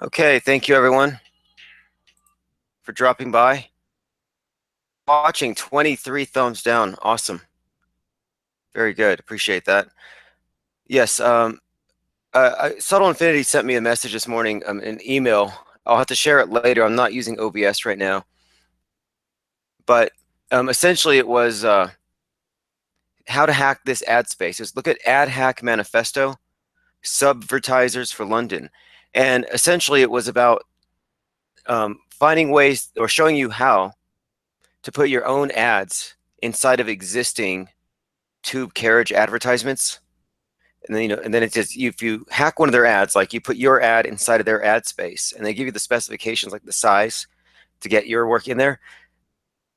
Okay, thank you everyone for dropping by. Watching 23 thumbs down. Awesome. Very good. Appreciate that. Yes, Subtle Infinity sent me a message this morning, an email. I'll have to share it later. I'm not using OBS right now. But essentially it was how to hack this ad space. Just look at Ad Hack Manifesto, Subvertisers for London. And essentially it was about finding ways or showing you how to put your own ads inside of existing tube carriage advertisements. And then, and then it says if you hack one of their ads, like you put your ad inside of their ad space and they give you the specifications, like the size to get your work in there,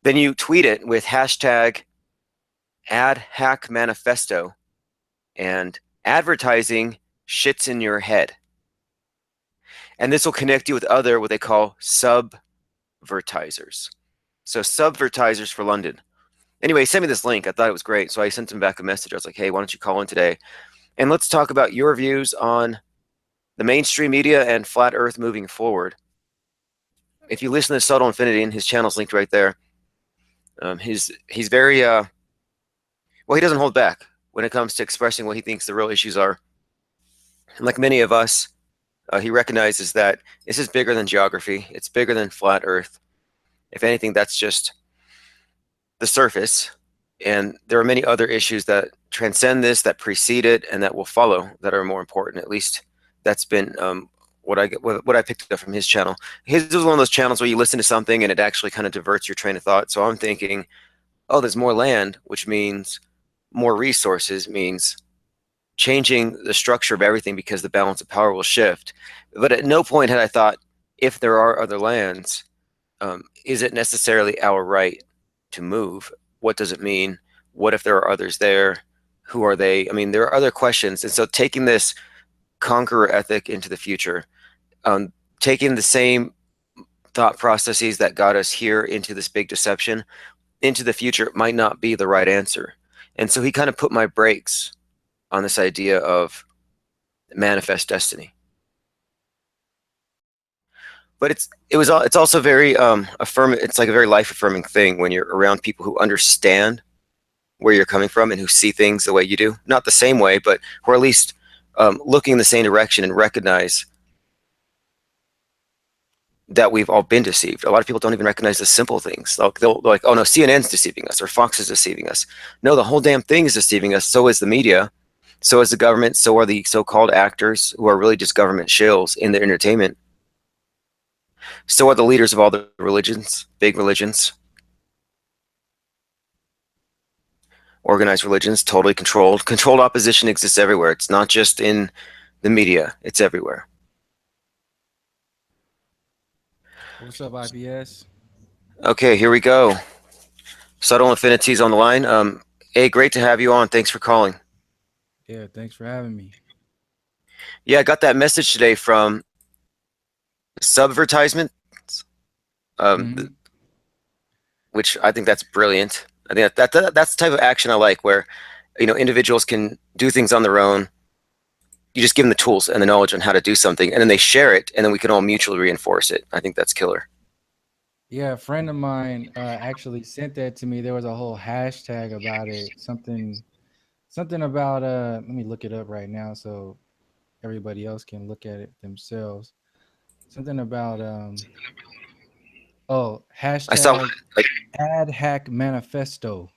then you tweet it with hashtag ad hack manifesto and advertising shits in your head. And this will connect you with other, what they call subvertisers. So subvertisers for London. Anyway, he sent me this link. I thought it was great. So I sent him back a message. I was like, hey, why don't you call in today? And let's talk about your views on the mainstream media and flat earth moving forward. If you listen to Subtle Infinity, and his channel's linked right there, he's very, well, he doesn't hold back when it comes to expressing what he thinks the real issues are. And like many of us, he recognizes that this is bigger than geography. It's bigger than flat earth. If anything, that's just the surface. And there are many other issues that transcend this, that precede it, and that will follow, that are more important. At least that's been what I picked up from his channel. His is one of those channels where you listen to something and it actually kind of diverts your train of thought. So I'm thinking, oh, there's more land, which means more resources, means changing the structure of everything because the balance of power will shift. But at no point had I thought, if there are other lands, is it necessarily our right to move? What does it mean? What if there are others there? Who are they? I mean, there are other questions. And so taking this conqueror ethic into the future, taking the same thought processes that got us here into this big deception into the future might not be the right answer. And so he kind of put my brakes on this idea of manifest destiny. But it's also very affirming. It's like a very life affirming thing when you're around people who understand where you're coming from and who see things the way you do, not the same way, but who are at least looking in the same direction and recognize that we've all been deceived. A lot of people don't even recognize the simple things. They're like, oh no, CNN's deceiving us or Fox is deceiving us. No, the whole damn thing is deceiving us. So is the media. So is the government. So are the so-called actors who are really just government shills in their entertainment. So are the leaders of all the religions, big religions, organized religions, totally controlled. Controlled opposition exists everywhere. It's not just in the media. It's everywhere. What's up, IPS? Okay, here we go. Subtle Infinity's on the line. Hey, great to have you on. Thanks for calling. Yeah, thanks for having me. Yeah, I got that message today from Subvertisement, which I think that's brilliant. I think that's the type of action I like, where individuals can do things on their own. You just give them the tools and the knowledge on how to do something, and then they share it, and then we can all mutually reinforce it. I think that's killer. Yeah, a friend of mine actually sent that to me. There was a whole hashtag about it. Something about let me look it up right now so everybody else can look at it themselves. Something about I saw hashtag like ad hack manifesto.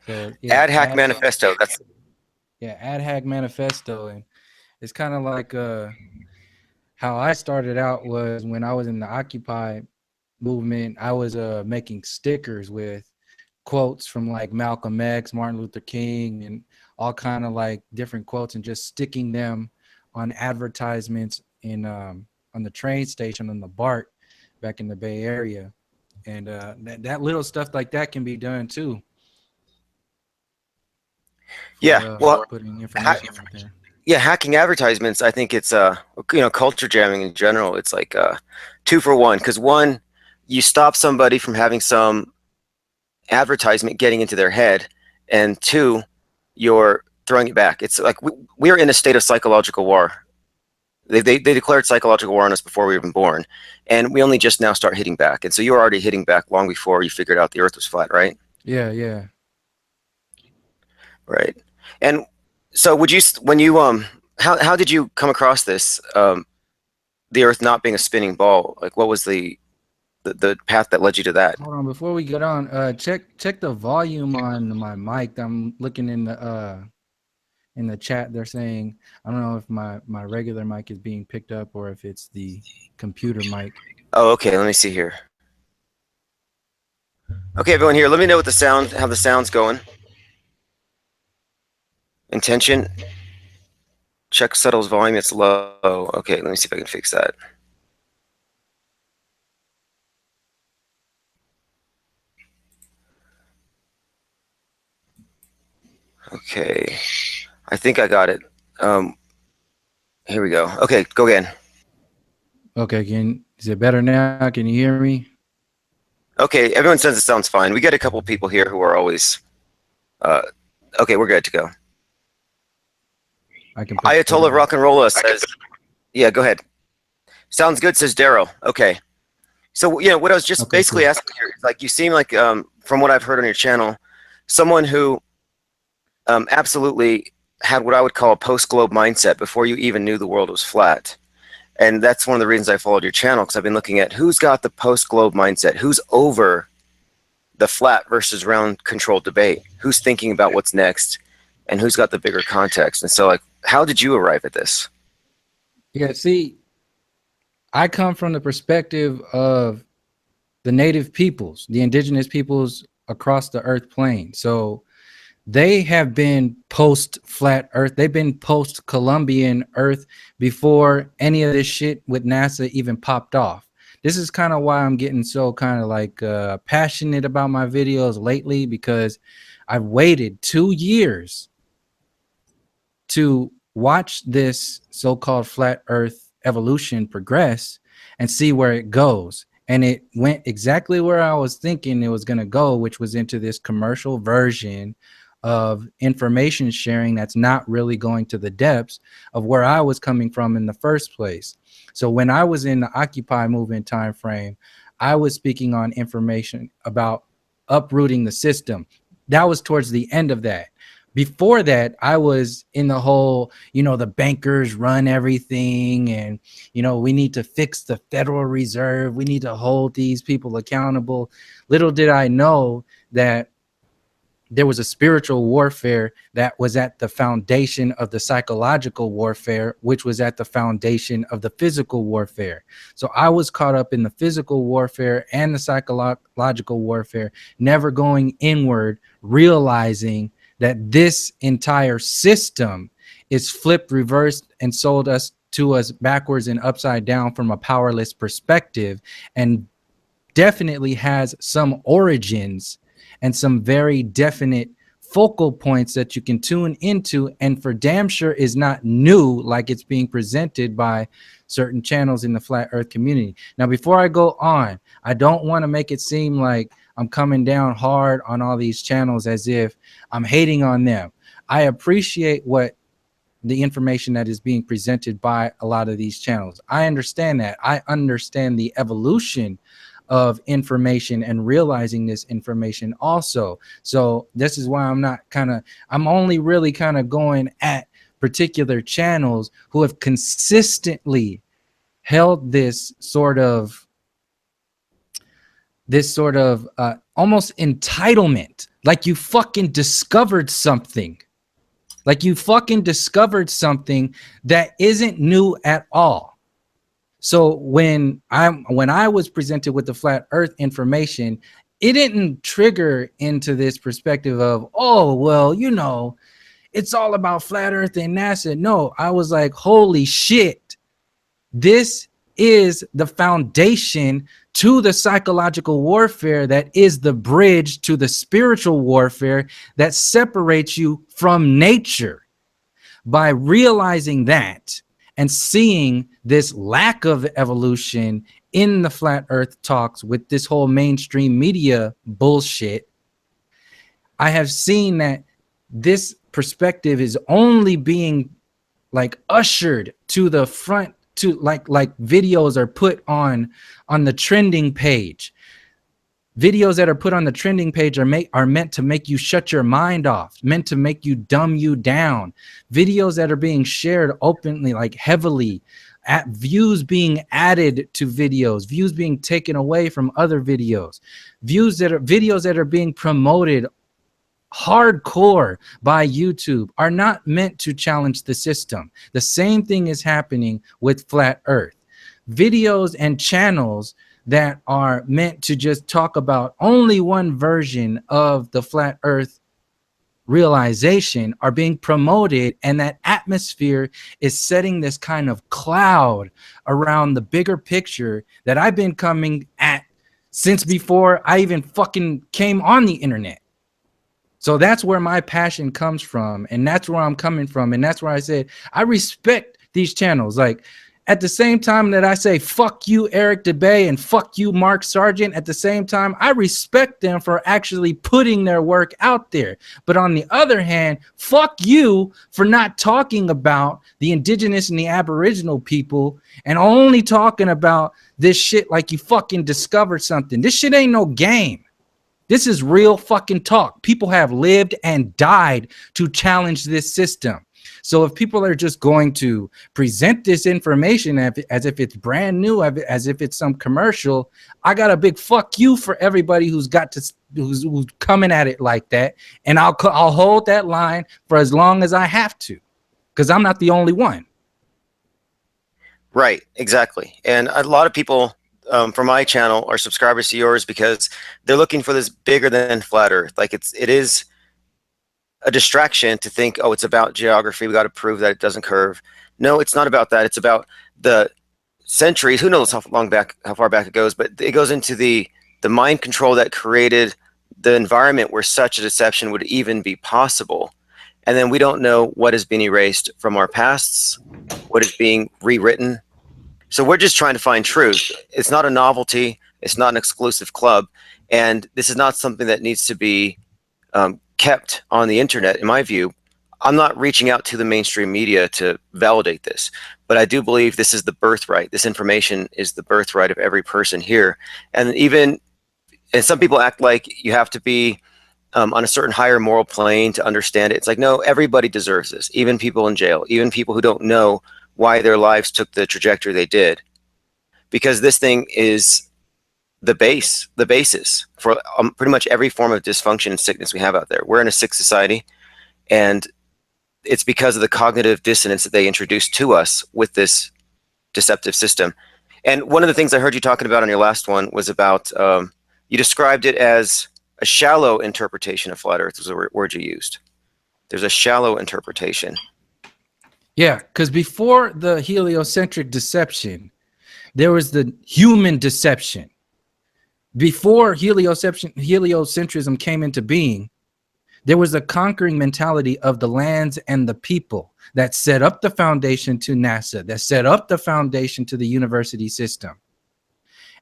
So yeah, Ad Hack Manifesto. That's ad hack manifesto, and it's kind of like how I started out was when I was in the Occupy movement. I was making stickers with quotes from like Malcolm X, Martin Luther King, and all kind of like different quotes, and just sticking them on advertisements in on the train station on the BART back in the Bay Area. And that little stuff like that can be done too yeah. for Well, putting information out there. yeah, hacking advertisements. I think it's culture jamming in general. It's like two for one, because one, you stop somebody from having some advertisement getting into their head, and two, you're throwing it back. It's like we are in a state of psychological war. They declared psychological war on us before we were even born, and we only just now start hitting back. And so you were already hitting back long before you figured out the Earth was flat, right? Yeah, yeah. Right. And so would you when you how did you come across this the Earth not being a spinning ball? Like what was the path that led you to that? Hold on, before we get on, check the volume on my mic. I'm looking in the chat. They're saying I don't know if my regular mic is being picked up or if it's the computer mic. Oh, okay. Let me see here. Okay, everyone here, let me know what how the sound's going. Intention. Check Subtle's volume. It's low. Okay, let me see if I can fix that. Okay, I think I got it. Here we go. Okay, go again. Okay, is it better now? Can you hear me? Okay, everyone says it sounds fine. We get a couple people here who are always. Okay, we're good to go. I can. Ayatollah Rock and Rolla says, "Yeah, go ahead." Sounds good, says Daryl. Okay, so what I was just basically asking here is like you seem like from what I've heard on your channel, someone who absolutely had what I would call a post-globe mindset before you even knew the world was flat. And that's one of the reasons I followed your channel, because I've been looking at who's got the post-globe mindset, who's over the flat versus round control debate, who's thinking about what's next, and who's got the bigger context. And so, like, how did you arrive at this? Yeah, see, I come from the perspective of the native peoples, the indigenous peoples across the earth plane. So they have been post flat earth. They've been post Columbian earth before any of this shit with NASA even popped off. This is kind of why I'm getting so kind of like passionate about my videos lately, because I've waited 2 years to watch this so-called flat earth evolution progress and see where it goes. And it went exactly where I was thinking it was going to go, which was into this commercial version of information sharing that's not really going to the depths of where I was coming from in the first place. So when I was in the Occupy movement time frame, I was speaking on information about uprooting the system. That was towards the end of that. Before that, I was in the whole, the bankers run everything, and we need to fix the Federal Reserve, we need to hold these people accountable. Little did I know that there was a spiritual warfare that was at the foundation of the psychological warfare, which was at the foundation of the physical warfare. So I was caught up in the physical warfare and the psychological warfare, never going inward, realizing that this entire system is flipped, reversed, and sold to us backwards and upside down from a powerless perspective, and definitely has some origins and some very definite focal points that you can tune into, and for damn sure is not new like it's being presented by certain channels in the flat earth community. Now, before I go on, I don't want to make it seem like I'm coming down hard on all these channels as if I'm hating on them. I appreciate the information that is being presented by a lot of these channels. I understand that. I understand the evolution of information and realizing this information also. So this is why I'm only really kind of going at particular channels who have consistently held this sort of almost entitlement, like you fucking discovered something. Like you fucking discovered something that isn't new at all. So when I was presented with the flat earth information, it didn't trigger into this perspective of, oh, well, it's all about flat earth and NASA. No, I was like, holy shit, this is the foundation to the psychological warfare that is the bridge to the spiritual warfare that separates you from nature. By realizing that and seeing this lack of evolution in the flat earth talks with this whole mainstream media bullshit, I have seen that this perspective is only being like ushered to the front to like videos are put on the trending page. Videos that are put on the trending page are meant to make you shut your mind off, meant to make you dumb you down. Videos that are being shared openly, like heavily, at views being added to videos, views being taken away from other videos, videos that are being promoted hardcore by YouTube are not meant to challenge the system. The same thing is happening with Flat Earth. Videos and channels that are meant to just talk about only one version of the Flat Earth realization are being promoted, and that atmosphere is setting this kind of cloud around the bigger picture that I've been coming at since before I even fucking came on the internet. So that's where my passion comes from, and that's where I'm coming from, and that's where I said I respect these channels. Like, at the same time that I say fuck you Eric DeBay and fuck you Mark Sargent, at the same time I respect them for actually putting their work out there. But on the other hand, fuck you for not talking about the indigenous and the aboriginal people and only talking about this shit like you fucking discovered something. This shit ain't no game. This is real fucking talk. People have lived and died to challenge this system. So if people are just going to present this information as if it's brand new, as if it's some commercial, I got a big fuck you for everybody who's coming at it like that. And I'll hold that line for as long as I have to, because I'm not the only one. Right, exactly. And a lot of people from my channel are subscribers to yours because they're looking for this bigger than flat Earth. Like it is a distraction to think, oh, it's about geography. We got to prove that it doesn't curve. No, it's not about that. It's about the centuries. Who knows how far back it goes? But it goes into the mind control that created the environment where such a deception would even be possible. And then we don't know what is being erased from our pasts, what is being rewritten. So we're just trying to find truth. It's not a novelty. It's not an exclusive club. And this is not something that needs to be kept on the internet, in my view. I'm not reaching out to the mainstream media to validate this, but I do believe this is the birthright. This information is the birthright of every person here. And some people act like you have to be on a certain higher moral plane to understand it. It's like, no, everybody deserves this, even people in jail, even people who don't know why their lives took the trajectory they did, because this thing is the basis for pretty much every form of dysfunction and sickness we have out there. We're in a sick society, and it's because of the cognitive dissonance that they introduced to us with this deceptive system. And one of the things I heard you talking about on your last one was about, you described it as a shallow interpretation of flat Earth was the word you used. There's a shallow interpretation. Yeah, because before the heliocentric deception, there was the human deception. Before heliocentrism came into being, there was a conquering mentality of the lands and the people that set up the foundation to NASA, that set up the foundation to the university system.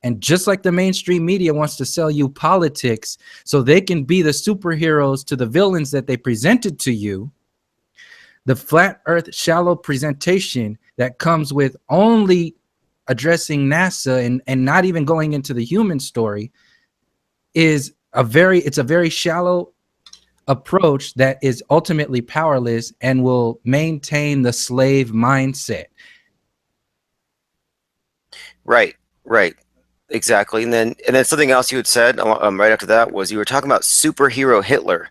And just like the mainstream media wants to sell you politics so they can be the superheroes to the villains that they presented to you, the flat Earth shallow presentation that comes with only addressing NASA and not even going into the human story is it's a very shallow approach that is ultimately powerless and will maintain the slave mindset. Right, exactly. And then something else you had said right after that was you were talking about superhero Hitler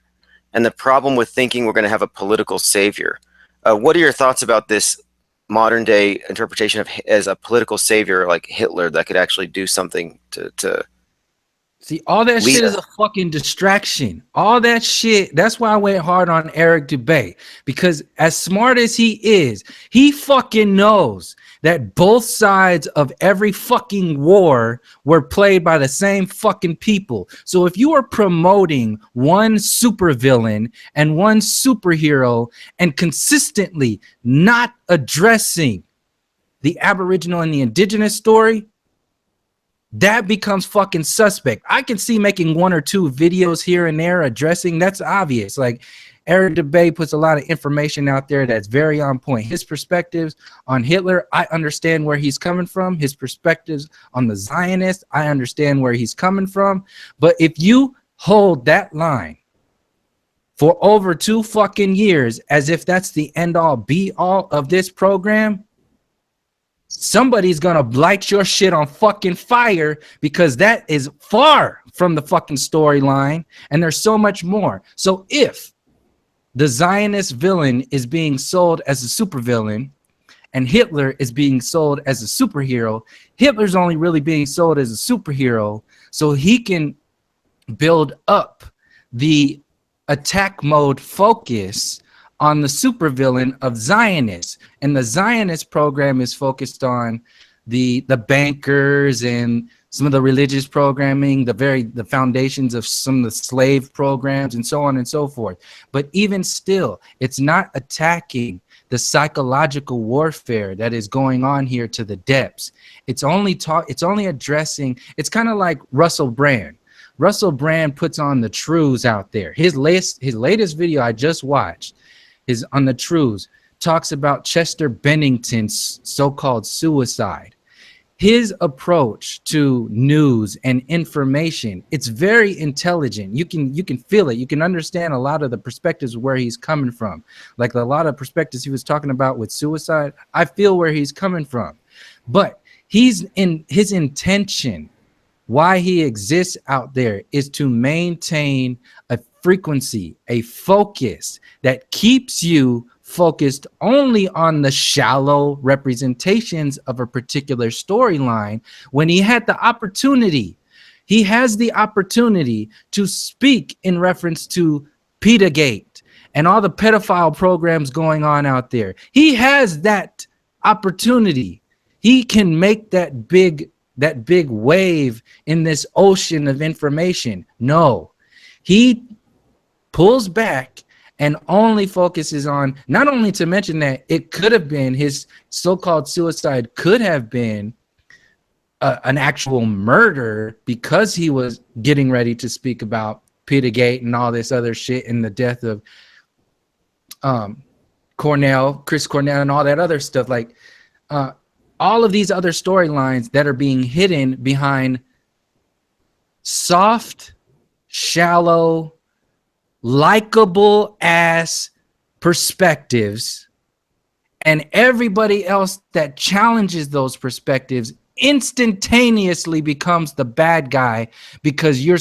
and the problem with thinking we're going to have a political savior. What are your thoughts about this modern day interpretation of as a political savior like Hitler that could actually do something to see, all that shit is a fucking distraction. All that shit. That's why I went hard on Eric DeBay, because as smart as he is, he fucking knows that both sides of every fucking war were played by the same fucking people. So if you are promoting one supervillain and one superhero and consistently not addressing the Aboriginal and the Indigenous story, that becomes fucking suspect. I can see making one or two videos here and there addressing, that's obvious. Like, Eric Dubay puts a lot of information out there that's very on point. His perspectives on Hitler, I understand where he's coming from. His perspectives on the Zionists, I understand where he's coming from. But if you hold that line for over 2 fucking years as if that's the end all be all of this program, somebody's gonna light your shit on fucking fire, because that is far from the fucking storyline, and there's so much more. So if the Zionist villain is being sold as a supervillain and Hitler is being sold as a superhero, Hitler's only really being sold as a superhero so he can build up the attack mode focus on the supervillain of Zionists. And the Zionist program is focused on the bankers and some of the religious programming, the foundations of some of the slave programs, and so on and so forth. But even still, it's not attacking the psychological warfare that is going on here to the depths. It's only addressing, it's kind of like Russell Brand. Russell Brand puts on the truths out there. His latest video I just watched is on the truths, talks about Chester Bennington's so-called suicide. His approach to news and information, it's very intelligent. You can feel it. You can understand a lot of the perspectives where he's coming from. Like a lot of perspectives he was talking about with suicide, I feel where he's coming from. But he's in his intention, why he exists out there, is to maintain a frequency, a focus that keeps you focused only on the shallow representations of a particular storyline, when he has the opportunity to speak in reference to Petergate and all the pedophile programs going on out there. He has that opportunity. He can make that big wave in this ocean of information. No, he pulls back and only focuses on, not only to mention that it could have been his so-called suicide, could have been an actual murder, because he was getting ready to speak about Petergate and all this other shit and the death of Chris Cornell and all that other stuff. Like all of these other storylines that are being hidden behind soft, shallow, likable ass perspectives, and everybody else that challenges those perspectives instantaneously becomes the bad guy, because you're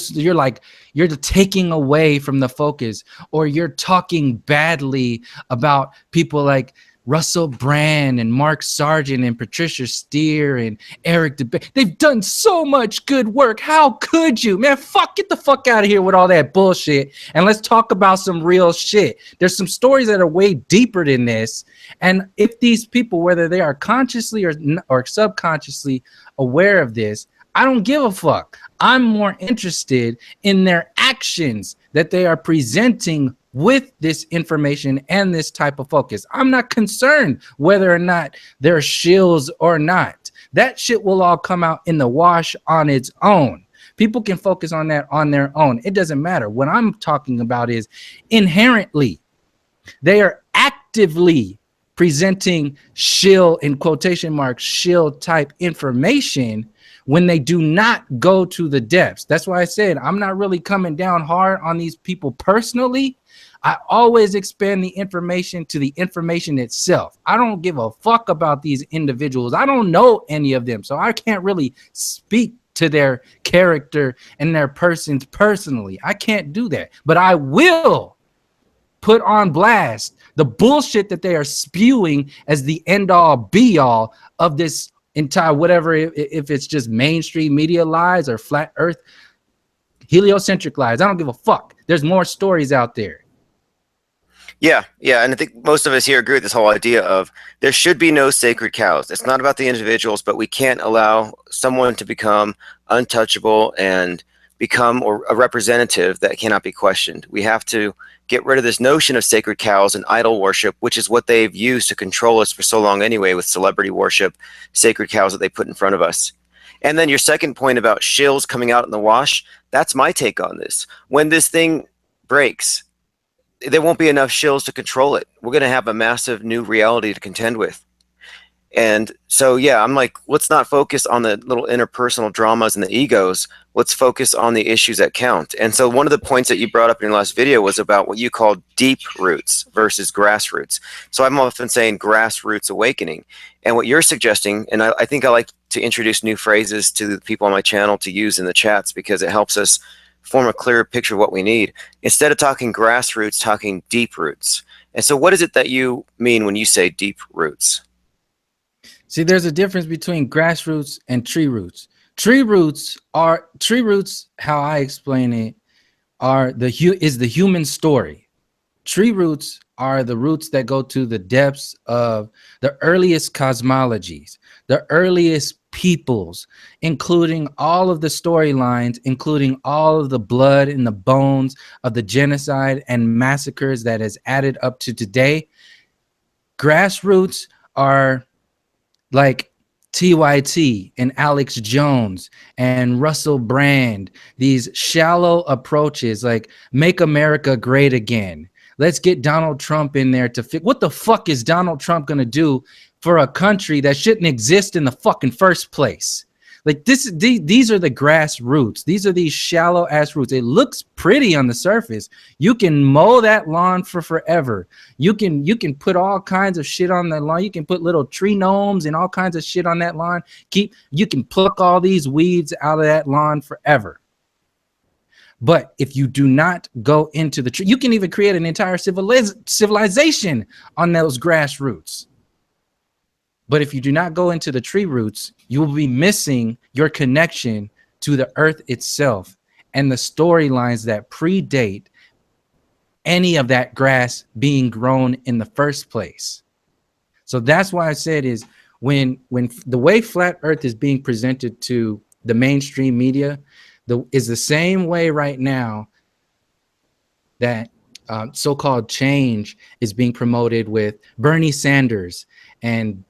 taking away from the focus, or you're talking badly about people like Russell Brand and Mark Sargent and Patricia Steer and Eric Dubay. They've done so much good work. How could you, man? Get the fuck out of here with all that bullshit, and let's talk about some real shit. There's some stories that are way deeper than this, and if these people, whether they are consciously or subconsciously aware of this, I don't give a fuck. I'm more interested in their actions that they are presenting with this information and this type of focus. I'm not concerned whether or not they're shills or not. That shit will all come out in the wash on its own. People can focus on that on their own. It doesn't matter. What I'm talking about is inherently, they are actively presenting shill, in quotation marks, shill type information, when they do not go to the depths. That's why I said I'm not really coming down hard on these people personally. I always expand the information to the information itself. I don't give a fuck about these individuals. I don't know any of them, so I can't really speak to their character and their persons personally. I can't do that, but I will put on blast the bullshit that they are spewing as the end all be all of this entire, whatever, if it's just mainstream media lies or flat earth heliocentric lies. I don't give a fuck. There's more stories out there. Yeah, and I think most of us here agree with this whole idea of there should be no sacred cows. It's not about the individuals, but we can't allow someone to become untouchable and become a representative that cannot be questioned. We have to get rid of this notion of sacred cows and idol worship, which is what they've used to control us for so long anyway, with celebrity worship, sacred cows that they put in front of us. And then your second point about shills coming out in the wash, that's my take on this. When this thing breaks, there won't be enough shills to control it. We're going to have a massive new reality to contend with. And so, yeah, I'm like, let's not focus on the little interpersonal dramas and the egos. Let's focus on the issues that count. And so, one of the points that you brought up in your last video was about what you call deep roots versus grassroots. So, I'm often saying grassroots awakening. And what you're suggesting, and I think I like to introduce new phrases to the people on my channel to use in the chats because it helps us form a clearer picture of what we need. Instead of talking grassroots, talking deep roots. And so, what is it that you mean when you say deep roots? See, there's a difference between grassroots and tree roots. Tree roots, how I explain it, is the human story. Tree roots are the roots that go to the depths of the earliest cosmologies, the earliest peoples, including all of the storylines, including all of the blood and the bones of the genocide and massacres that has added up to today. Grassroots are like TYT and Alex Jones and Russell Brand, these shallow approaches like make America great again. Let's get Donald Trump in there to fix. What the fuck is Donald Trump going to do for a country that shouldn't exist in the fucking first place? Like these are the grassroots. These are these shallow ass roots. It looks pretty on the surface. You can mow that lawn for forever. You can put all kinds of shit on the lawn. You can put little tree gnomes and all kinds of shit on that lawn. You can pluck all these weeds out of that lawn forever. But if you do not go into the tree, you can even create an entire civilization on those grassroots. But if you do not go into the tree roots, you will be missing your connection to the earth itself and the storylines that predate any of that grass being grown in the first place. So that's why I said is when the way flat earth is being presented to the mainstream media is the same way right now that so-called change is being promoted with Bernie Sanders and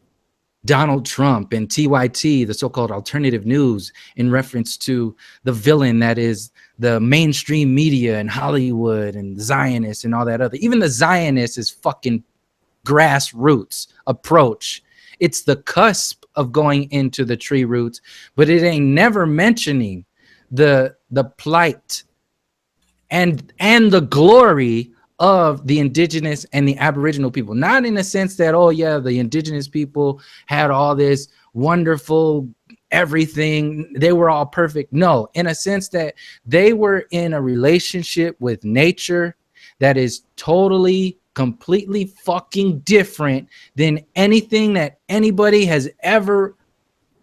Donald Trump and TYT, the so-called alternative news, in reference to the villain that is the mainstream media and Hollywood and Zionists and all that other. Even the Zionists is fucking grassroots approach. It's the cusp of going into the tree roots, but it ain't never mentioning the plight and the glory of the indigenous and the aboriginal people. Not in the sense that, oh yeah, the indigenous people had all this wonderful everything, they were all perfect. No, in a sense that they were in a relationship with nature that is totally, completely fucking different than anything that anybody has ever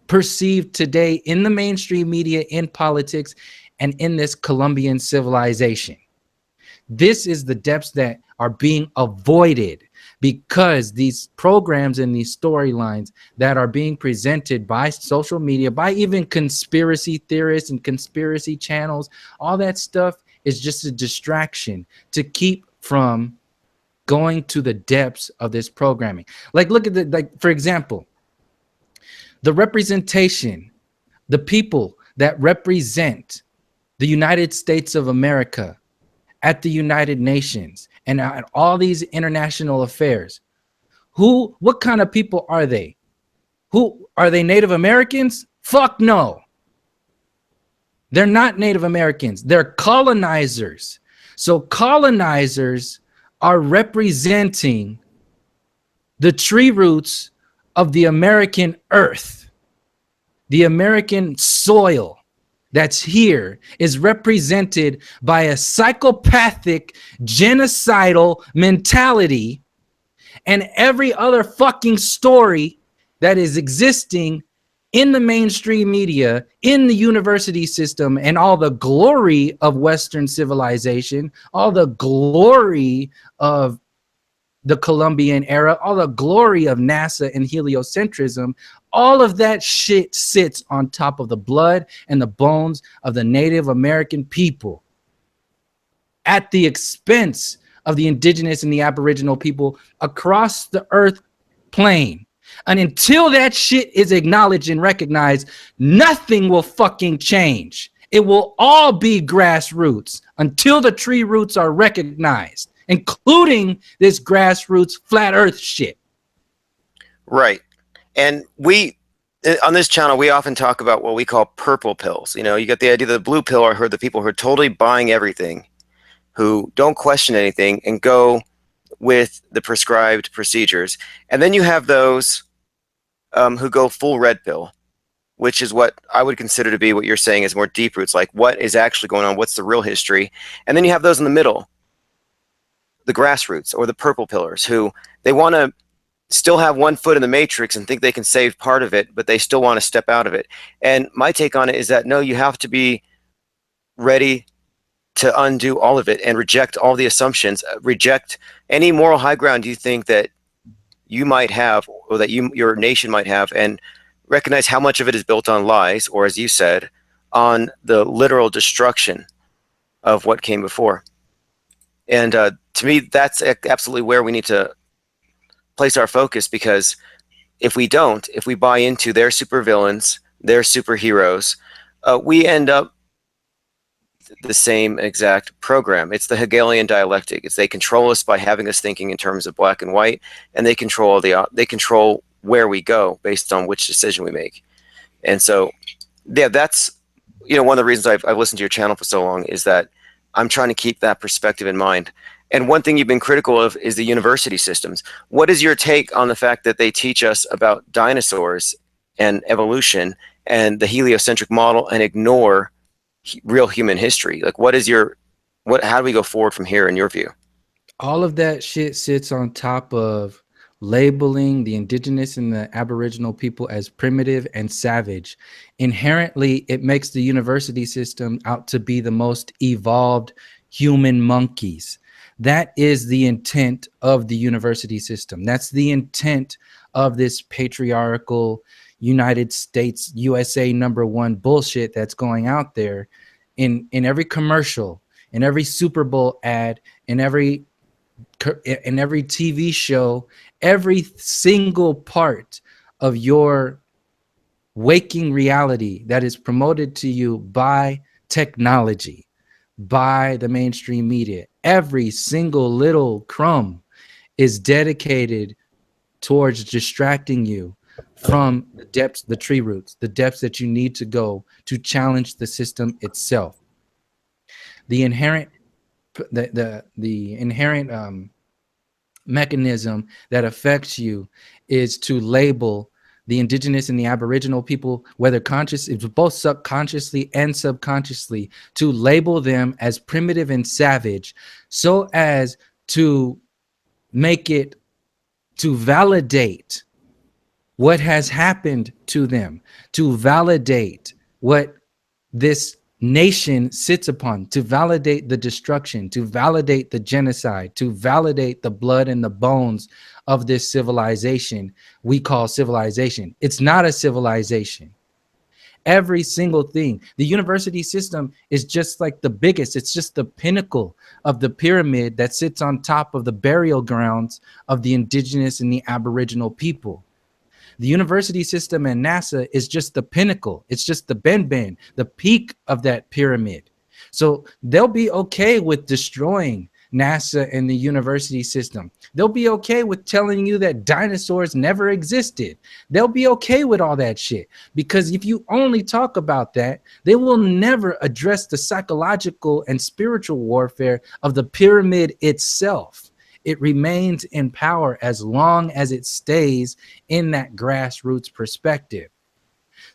perceived today in the mainstream media, in politics, and in this Colombian civilization. This is the depths that are being avoided because these programs and these storylines that are being presented by social media, by even conspiracy theorists and conspiracy channels, all that stuff is just a distraction to keep from going to the depths of this programming. Like, look at for example, the representation, the people that represent the United States of America at the United Nations and at all these international affairs. What kind of people are they? Who are they? Native Americans? Fuck no. They're not Native Americans. They're colonizers. So colonizers are representing the tree roots of the American earth, the American soil. That's here is represented by a psychopathic, genocidal mentality, and every other fucking story that is existing in the mainstream media, in the university system, and all the glory of Western civilization, all the glory of the Columbian era, all the glory of NASA and heliocentrism, all of that shit sits on top of the blood and the bones of the Native American people at the expense of the indigenous and the aboriginal people across the earth plane. And until that shit is acknowledged and recognized, nothing will fucking change. It will all be grassroots until the tree roots are recognized. including this grassroots flat earth shit. Right. And on this channel, we often talk about what we call purple pills. You know, you got the idea of the blue pill are the people who are totally buying everything, who don't question anything and go with the prescribed procedures. And then you have those who go full red pill, which is what I would consider to be what you're saying is more deep roots, like what is actually going on, what's the real history. And then you have those in the middle, the grassroots or the purple pillars, who they want to still have one foot in the matrix and think they can save part of it, but they still want to step out of it. And my take on it is that no, you have to be ready to undo all of it and reject all the assumptions, reject any moral high ground you think that you might have or that your nation might have, and recognize how much of it is built on lies, or as you said, on the literal destruction of what came before. And to me, that's absolutely where we need to place our focus, because if we don't, if we buy into their supervillains, their superheroes, we end up the same exact program. It's the Hegelian dialectic. It's they control us by having us thinking in terms of black and white, and they control where we go based on which decision we make. And so, yeah, that's one of the reasons I've listened to your channel for so long is that I'm trying to keep that perspective in mind. And one thing you've been critical of is the university systems. What is your take on the fact that they teach us about dinosaurs and evolution and the heliocentric model and ignore real human history? Like, how do we go forward from here in your view? All of that shit sits on top of labeling the indigenous and the aboriginal people as primitive and savage. Inherently, it makes the university system out to be the most evolved human monkeys. That is the intent of the university system. That's the intent of this patriarchal United States, USA #1 bullshit that's going out there in every commercial, in every Super Bowl ad, in every TV show, every single part of your waking reality that is promoted to you by technology, by the mainstream media. Every single little crumb is dedicated towards distracting you from the depths, the tree roots, the depths that you need to go to challenge the system itself. The inherent mechanism that affects you is to label the indigenous and the aboriginal people, whether conscious, it's both subconsciously and subconsciously, to label them as primitive and savage so as to make it, to validate what has happened to them, to validate what this nation sits upon, to validate the destruction, to validate the genocide, to validate the blood and the bones of this civilization we call civilization. It's not a civilization. Every single thing. The university system is just like the biggest. It's just the pinnacle of the pyramid that sits on top of the burial grounds of the indigenous and the aboriginal people. The university system and NASA is just the pinnacle. It's just the ben, the peak of that pyramid. So they'll be okay with destroying NASA and the university system. They'll be okay with telling you that dinosaurs never existed. They'll be okay with all that shit, because if you only talk about that, they will never address the psychological and spiritual warfare of the pyramid itself. It remains in power as long as it stays in that grassroots perspective.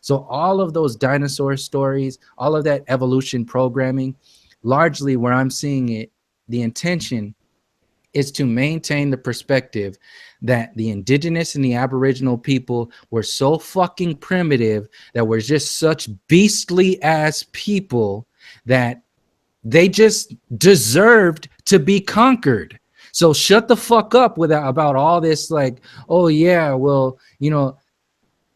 So all of those dinosaur stories, all of that evolution programming, largely where I'm seeing it, the intention is to maintain the perspective that the indigenous and the aboriginal people were so fucking primitive, that we're just such beastly ass people that they just deserved to be conquered. So shut the fuck up about all this, like, oh yeah, well,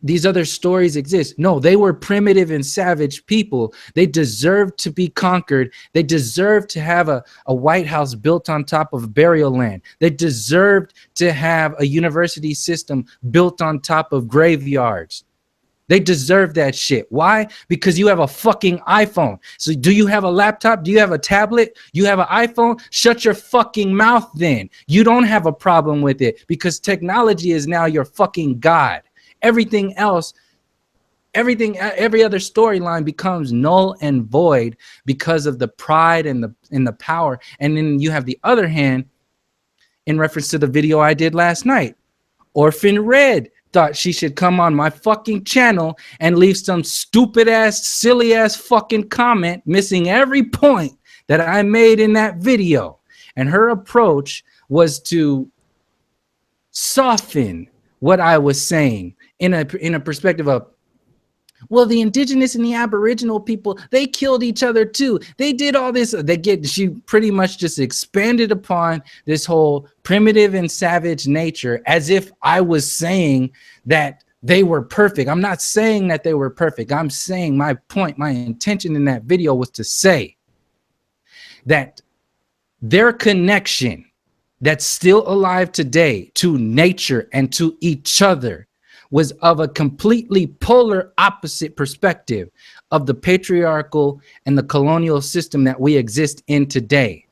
these other stories exist. No, they were primitive and savage people. They deserved to be conquered. They deserved to have a White House built on top of burial land. They deserved to have a university system built on top of graveyards. They deserve that shit. Why? Because you have a fucking iPhone. So do you have a laptop? Do you have a tablet? You have an iPhone? Shut your fucking mouth then. You don't have a problem with it because technology is now your fucking God. Everything else, every other storyline becomes null and void because of the pride and the power. And then you have the other hand in reference to the video I did last night. Orphan Red thought she should come on my fucking channel and leave some stupid ass, silly ass fucking comment missing every point that I made in that video. And her approach was to soften what I was saying in a perspective of, well, the indigenous and the aboriginal people, they killed each other too. They did all this. She pretty much just expanded upon this whole primitive and savage nature as if I was saying that they were perfect. I'm not saying that they were perfect. I'm saying my point, my intention in that video was to say that their connection that's still alive today to nature and to each other was of a completely polar opposite perspective of the patriarchal and the colonial system that we exist in today.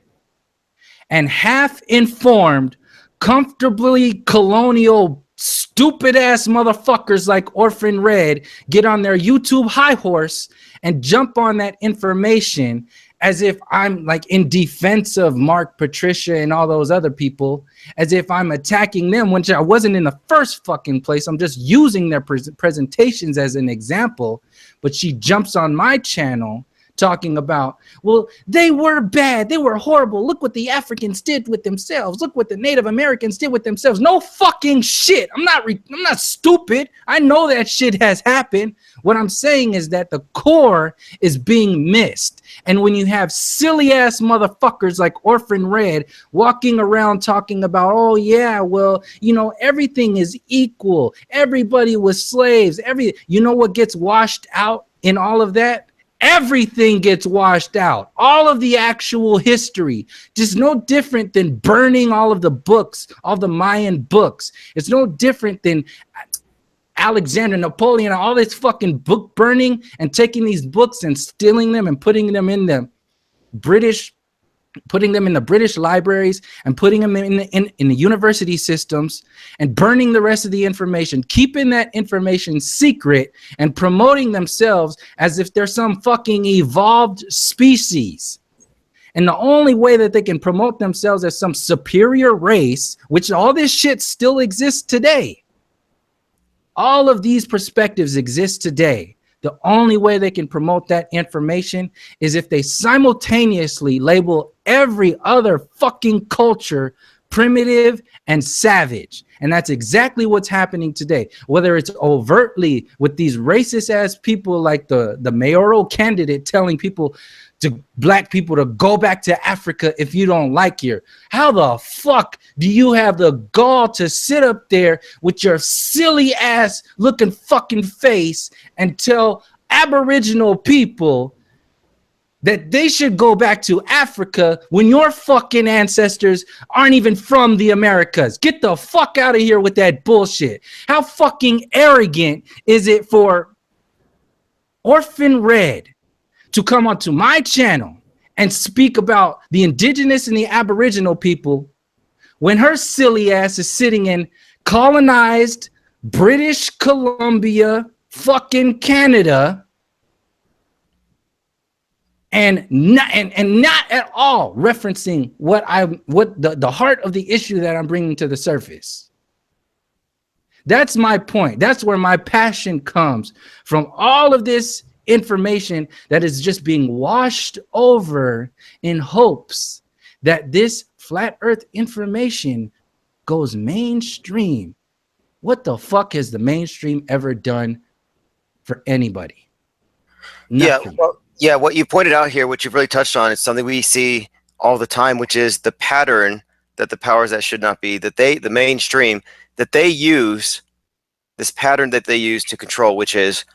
And half-informed, comfortably colonial, stupid-ass motherfuckers like Orphan Red get on their YouTube high horse and jump on that information as if I'm like in defense of Mark, Patricia, and all those other people, as if I'm attacking them, which I wasn't in the first fucking place. I'm just using their presentations as an example. But she jumps on my channel talking about, well, they were bad. They were horrible. Look what the Africans did with themselves. Look what the Native Americans did with themselves. No fucking shit. I'm not stupid. I know that shit has happened. What I'm saying is that the core is being missed. And when you have silly ass motherfuckers like Orphan Red walking around talking about, oh yeah, well, you know, everything is equal. Everybody was slaves. You know what gets washed out in all of that? Everything gets washed out. All of the actual history. Just no different than burning all of the books, all the Mayan books. It's no different than Alexander, Napoleon, all this fucking book burning and taking these books and stealing them and putting them in the British libraries and putting them in the university systems and burning the rest of the information, keeping that information secret and promoting themselves as if they're some fucking evolved species. And the only way that they can promote themselves as some superior race, which all this shit still exists today. All of these perspectives exist today. The only way they can promote that information is if they simultaneously label every other fucking culture primitive and savage. And that's exactly what's happening today. Whether it's overtly with these racist ass people like the mayoral candidate telling people, to black people, to go back to Africa if you don't like here. How the fuck do you have the gall to sit up there with your silly ass looking fucking face and tell Aboriginal people that they should go back to Africa when your fucking ancestors aren't even from the Americas? Get the fuck out of here with that bullshit. How fucking arrogant is it for Orphan Red to come onto my channel and speak about the indigenous and the Aboriginal people when her silly ass is sitting in colonized British Columbia, fucking Canada, and not at all referencing what the heart of the issue that I'm bringing to the surface. That's my point. That's where my passion comes from. All of this information that is just being washed over in hopes that this flat earth information goes mainstream. What the fuck has the mainstream ever done for anybody? Nothing. Yeah, what you pointed out here, what you've really touched on, is something we see all the time, which is the pattern that the powers that should not be, that the mainstream, that they use, this pattern that they use to control, which is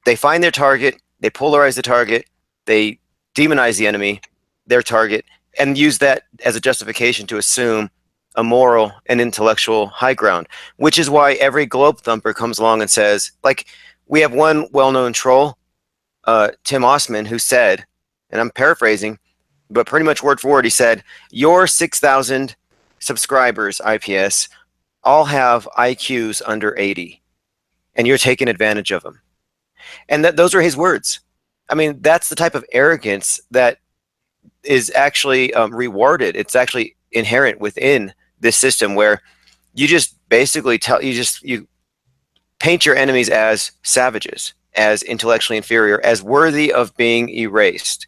they find their target, they polarize the target, they demonize the enemy, their target, and use that as a justification to assume a moral and intellectual high ground, which is why every globe thumper comes along and says, like, we have one well-known troll, Tim Osman, who said, and I'm paraphrasing, but pretty much word for word, he said, your 6,000 subscribers, IPS, all have IQs under 80, and you're taking advantage of them. And those are his words. I mean, that's the type of arrogance that is actually rewarded. It's actually inherent within this system where you just basically you paint your enemies as savages, as intellectually inferior, as worthy of being erased,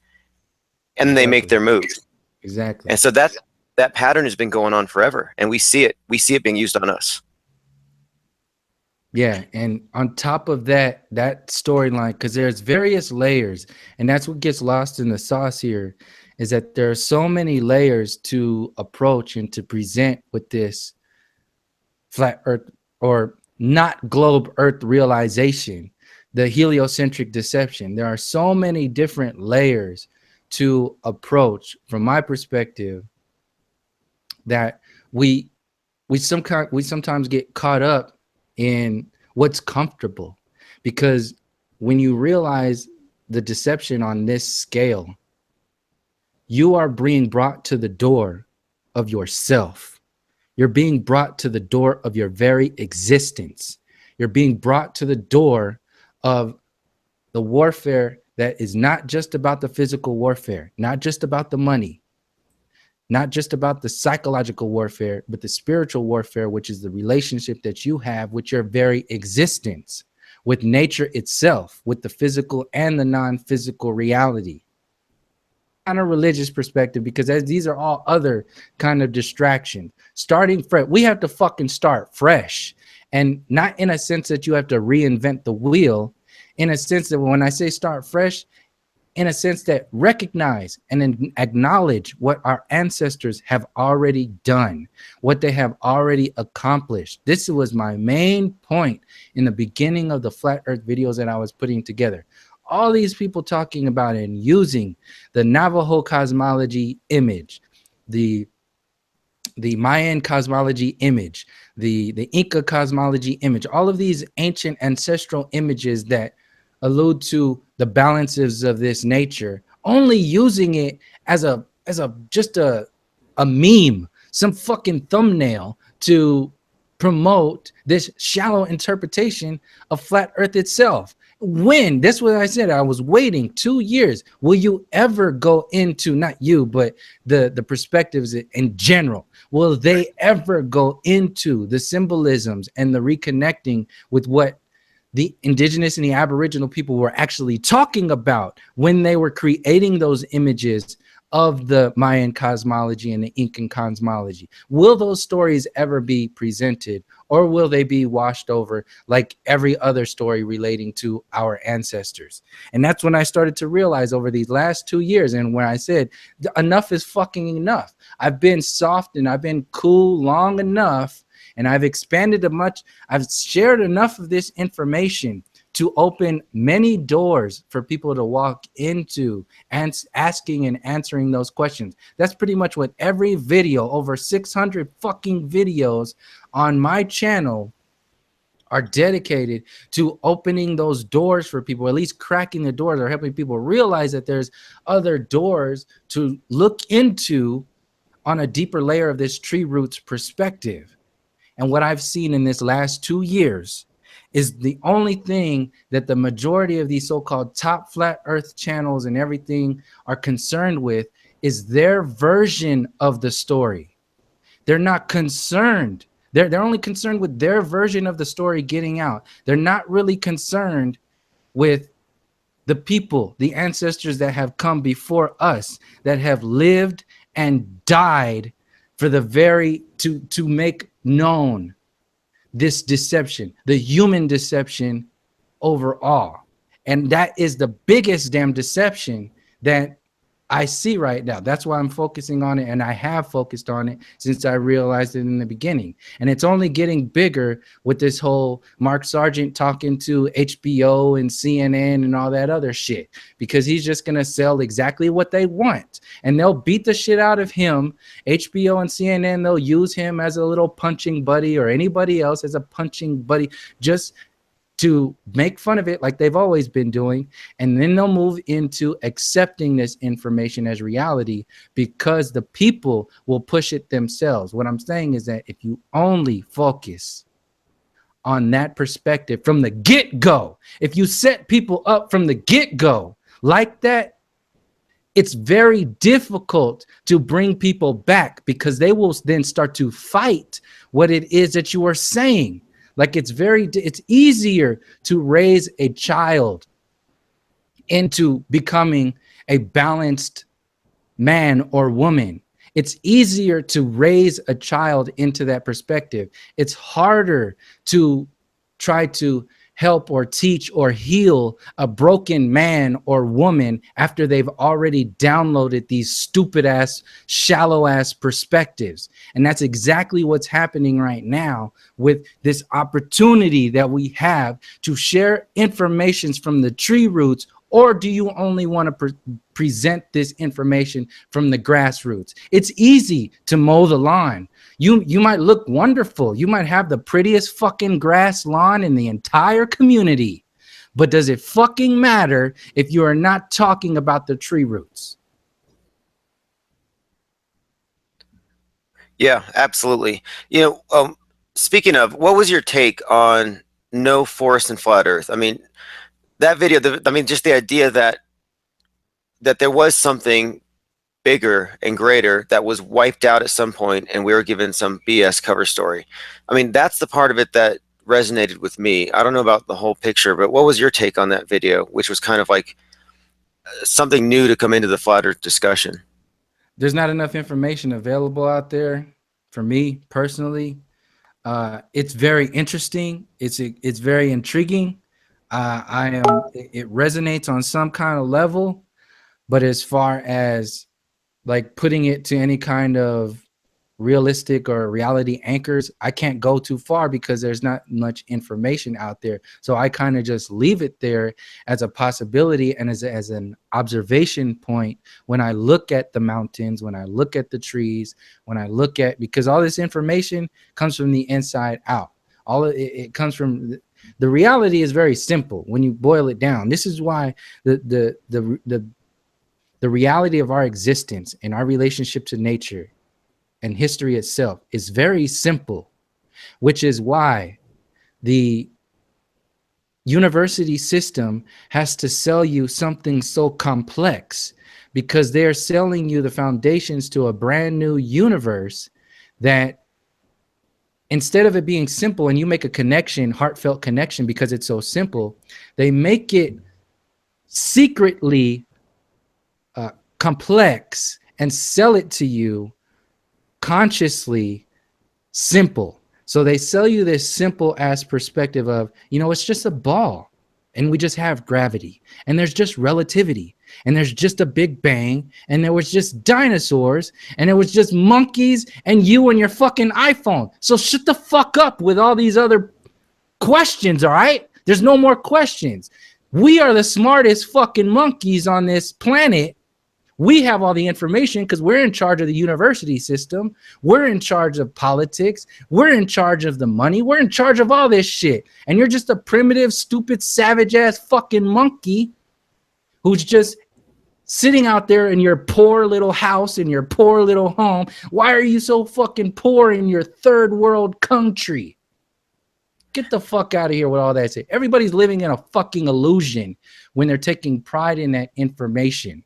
and they make Exactly. their move. Exactly. And so that pattern has been going on forever, and we see it being used on us. Yeah, and on top of that storyline, because there's various layers, and that's what gets lost in the sauce here, is that there are so many layers to approach and to present with this flat Earth or not globe Earth realization, the heliocentric deception. There are so many different layers to approach, from my perspective, that we sometimes get caught up in what's comfortable, because when you realize the deception on this scale, you are being brought to the door of yourself. You're being brought to the door of your very existence. You're being brought to the door of the warfare that is not just about the physical warfare, not just about the money, not just about the psychological warfare, but the spiritual warfare, which is the relationship that you have with your very existence, with nature itself, with the physical and the non-physical reality. On a religious perspective, because as these are all other kind of distractions, starting fresh, we have to fucking start fresh, and not in a sense that you have to reinvent the wheel, in a sense that when I say start fresh, in a sense that recognize and acknowledge what our ancestors have already done, what they have already accomplished. This was my main point in the beginning of the Flat Earth videos that I was putting together. All these people talking about and using the Navajo cosmology image, the Mayan cosmology image, the Inca cosmology image, all of these ancient ancestral images that allude to the balances of this nature, only using it as a just a meme, some fucking thumbnail to promote this shallow interpretation of flat earth itself. When that's what I said, I was waiting 2 years. Will you ever go into, not you, but the perspectives in general, will they ever go into the symbolisms and the reconnecting with what the indigenous and the aboriginal people were actually talking about when they were creating those images of the Mayan cosmology and the Incan cosmology? Will those stories ever be presented, or will they be washed over like every other story relating to our ancestors? And that's when I started to realize over these last 2 years, and when I said enough is fucking enough. I've been soft and I've been cool long enough, and I've expanded I've shared enough of this information to open many doors for people to walk into and asking and answering those questions. That's pretty much what every video, over 600 fucking videos on my channel, are dedicated to, opening those doors for people, at least cracking the doors or helping people realize that there's other doors to look into on a deeper layer of this tree roots perspective. And what I've seen in this last 2 years is the only thing that the majority of these so-called top flat earth channels and everything are concerned with is their version of the story. They're not concerned. They're only concerned with their version of the story getting out. They're not really concerned with the people, the ancestors that have come before us, that have lived and died for the very to make known this deception, the human deception overall. And that is the biggest damn deception that I see right now. That's why I'm focusing on it, and I have focused on it since I realized it in the beginning. And it's only getting bigger with this whole Mark Sargent talking to HBO and CNN and all that other shit, because he's just going to sell exactly what they want. And they'll beat the shit out of him. HBO and CNN, they'll use him as a little punching buddy, or anybody else as a punching buddy, just to make fun of it like they've always been doing, and then they'll move into accepting this information as reality because the people will push it themselves. What I'm saying is that if you only focus on that perspective from the get-go, if you set people up from the get-go like that, it's very difficult to bring people back because they will then start to fight what it is that you are saying. Like it's easier to raise a child into becoming a balanced man or woman. It's easier to raise a child into that perspective. It's harder to try to help or teach or heal a broken man or woman after they've already downloaded these stupid ass, shallow ass perspectives. And that's exactly what's happening right now with this opportunity that we have to share information from the tree roots. Or do you only want to present this information from the grassroots? It's easy to mow the lawn. You might look wonderful. You might have the prettiest fucking grass lawn in the entire community. But does it fucking matter if you are not talking about the tree roots? Yeah, absolutely. Speaking of, what was your take on no forest and flat Earth? I mean, that video. Just the idea that there was something bigger and greater that was wiped out at some point, and we were given some BS cover story. I mean, that's the part of it that resonated with me. I don't know about the whole picture, but what was your take on that video, which was kind of like something new to come into the flat Earth discussion? There's not enough information available out there for me personally. It's very interesting. It's very intriguing. It resonates on some kind of level, but as far as like putting it to any kind of realistic or reality anchors, I can't go too far because there's not much information out there. So I kind of just leave it there as a possibility and as an observation point when I look at the mountains, when I look at the trees, when I look at, because all this information comes from the inside out. It comes from the reality is very simple when you boil it down. This is why the reality of our existence and our relationship to nature and history itself is very simple, which is why the university system has to sell you something so complex, because they're selling you the foundations to a brand new universe that instead of it being simple and you make a connection, heartfelt connection, because it's so simple, they make it secretly complex and sell it to you consciously simple. So they sell you this simple ass perspective of, it's just a ball and we just have gravity and there's just relativity and there's just a big bang and there was just dinosaurs and it was just monkeys and you and your fucking iPhone. So shut the fuck up with all these other questions, all right? There's no more questions. We are the smartest fucking monkeys on this planet. We have all the information because we're in charge of the university system. We're in charge of politics. We're in charge of the money. We're in charge of all this shit. And you're just a primitive, stupid, savage ass fucking monkey who's just sitting out there in your poor little house, in your poor little home. Why are you so fucking poor in your third world country? Get the fuck out of here with all that shit. Everybody's living in a fucking illusion when they're taking pride in that information.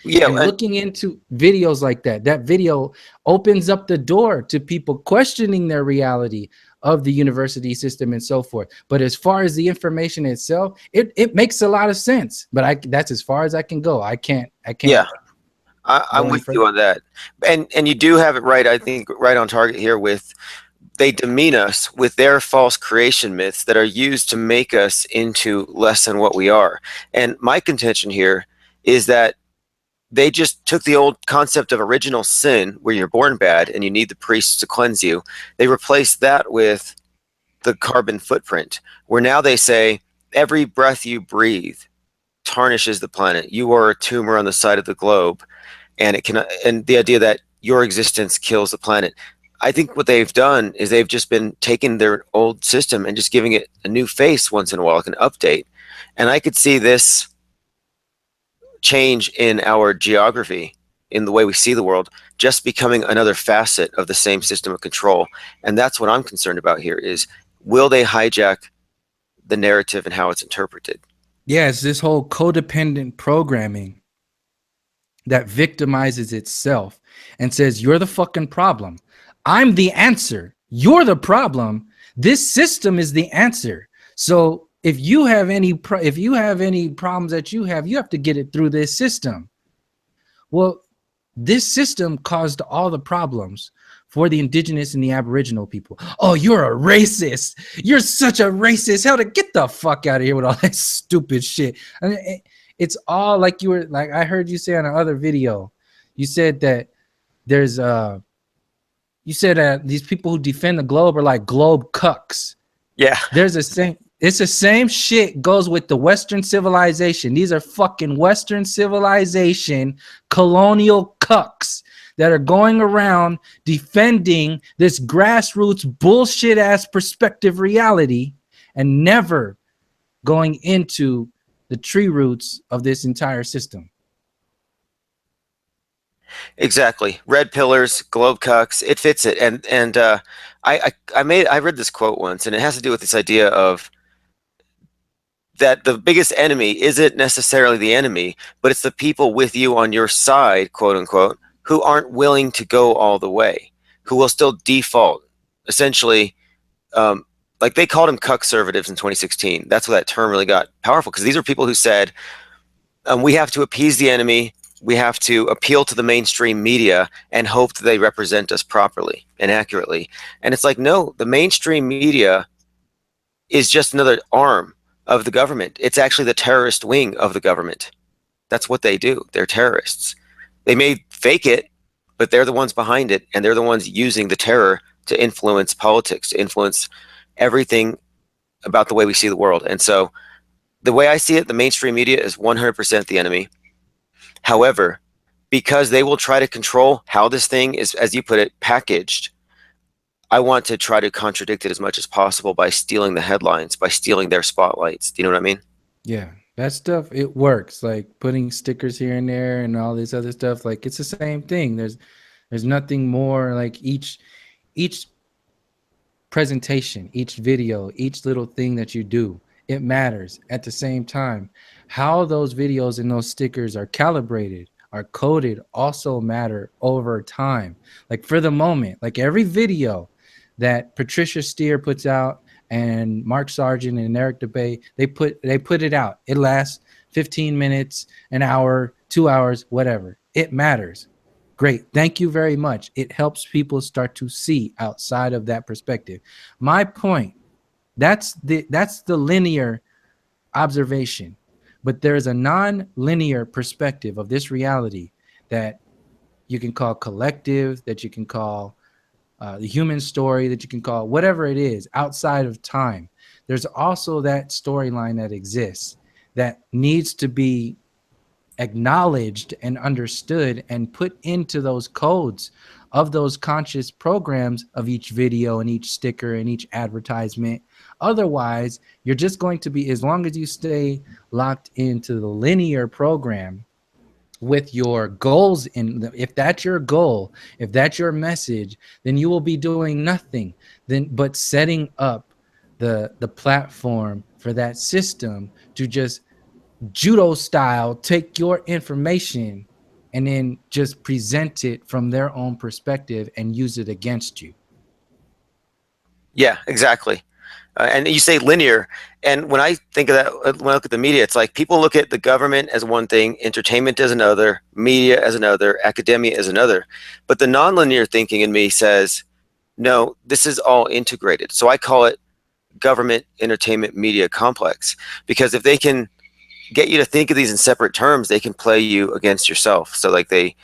Yeah, and looking into videos like that video opens up the door to people questioning their reality of the university system and so forth. But as far as the information itself, it makes a lot of sense. But that's as far as I can go. I can't. Yeah, I'm with you on that. And you do have it right. I think right on target here with they demean us with their false creation myths that are used to make us into less than what we are. And my contention here is that they just took the old concept of original sin, where you're born bad and you need the priests to cleanse you. They replaced that with the carbon footprint, where now they say every breath you breathe tarnishes the planet. You are a tumor on the side of the globe, and the idea that your existence kills the planet. I think what they've done is they've just been taking their old system and just giving it a new face once in a while, like an update. And I could see this change in our geography, in the way we see the world, just becoming another facet of the same system of control. And that's what I'm concerned about here is, will they hijack the narrative and how it's interpreted? Yeah, it's this whole codependent programming that victimizes itself and says, you're the fucking problem. I'm the answer. You're the problem. This system is the answer. So if you have any problems that you have to get it through this system. Well, this system caused all the problems for the indigenous and the aboriginal people. Oh, you're a racist. You're such a racist. Hell, to get the fuck out of here with all that stupid shit. I mean, it's all like you were like I heard you say on another video. You said that there's you said these people who defend the globe are like globe cucks. Yeah. There's a same. It's the same shit goes with the Western civilization. These are fucking Western civilization colonial cucks that are going around defending this grassroots bullshit ass perspective reality and never going into the tree roots of this entire system. Exactly. Red pillars, globe cucks, it fits it. And I read this quote once, and it has to do with this idea of that the biggest enemy isn't necessarily the enemy, but it's the people with you on your side, quote unquote, who aren't willing to go all the way, who will still default. Essentially, like they called them cuck-servatives in 2016. That's where that term really got powerful, because these are people who said, we have to appease the enemy, we have to appeal to the mainstream media and hope that they represent us properly and accurately. And it's like, no, the mainstream media is just another arm of the government. It's actually the terrorist wing of the government. That's what they do. They're terrorists. They may fake it, but they're the ones behind it, and they're the ones using the terror to influence politics, to influence everything about the way we see the world. And so the way I see it, the mainstream media is 100% the enemy. However, because they will try to control how this thing is, as you put it, packaged, I want to try to contradict it as much as possible by stealing the headlines, by stealing their spotlights. Do you know what I mean? Yeah, that stuff, it works. Like putting stickers here and there and all this other stuff. Like it's the same thing. There's nothing more. Like each presentation, each video, each little thing that you do, it matters. At the same time, how those videos and those stickers are calibrated, are coded, also matter over time. Like for the moment, like every video that Patricia Steer puts out and Mark Sargent and Eric DeBay, they put it out. It lasts 15 minutes, an hour, 2 hours, whatever. It matters. Great. Thank you very much. It helps people start to see outside of that perspective. My point, that's the linear observation, but there's a non-linear perspective of this reality that you can call collective, that you can call the human story, that you can call whatever it is outside of time. There's also that storyline that exists that needs to be acknowledged and understood and put into those codes of those conscious programs of each video and each sticker and each advertisement. Otherwise, you're just going to be, as long as you stay locked into the linear program with your goals in, if that's your goal, if that's your message, then you will be doing nothing then but setting up the platform for that system to just judo style take your information and then just present it from their own perspective and use it against you. Yeah, exactly. And you say linear. And when I think of that, when I look at the media, it's like people look at the government as one thing, entertainment as another, media as another, academia as another. But the nonlinear thinking in me says, no, this is all integrated. So I call it government, entertainment, media complex. Because if they can get you to think of these in separate terms, they can play you against yourself. So like they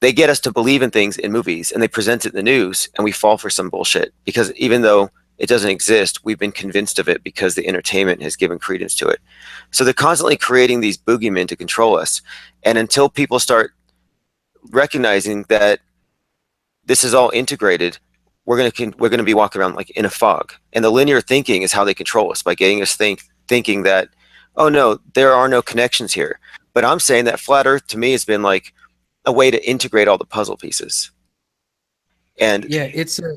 get us to believe in things in movies and they present it in the news and we fall for some bullshit because even though it doesn't exist, we've been convinced of it because the entertainment has given credence to it. So they're constantly creating these boogeymen to control us. And until people start recognizing that this is all integrated, we're gonna be walking around like in a fog. And the linear thinking is how they control us by getting us thinking that, oh no, there are no connections here. But I'm saying that flat Earth to me has been like a way to integrate all the puzzle pieces. And Yeah, it's a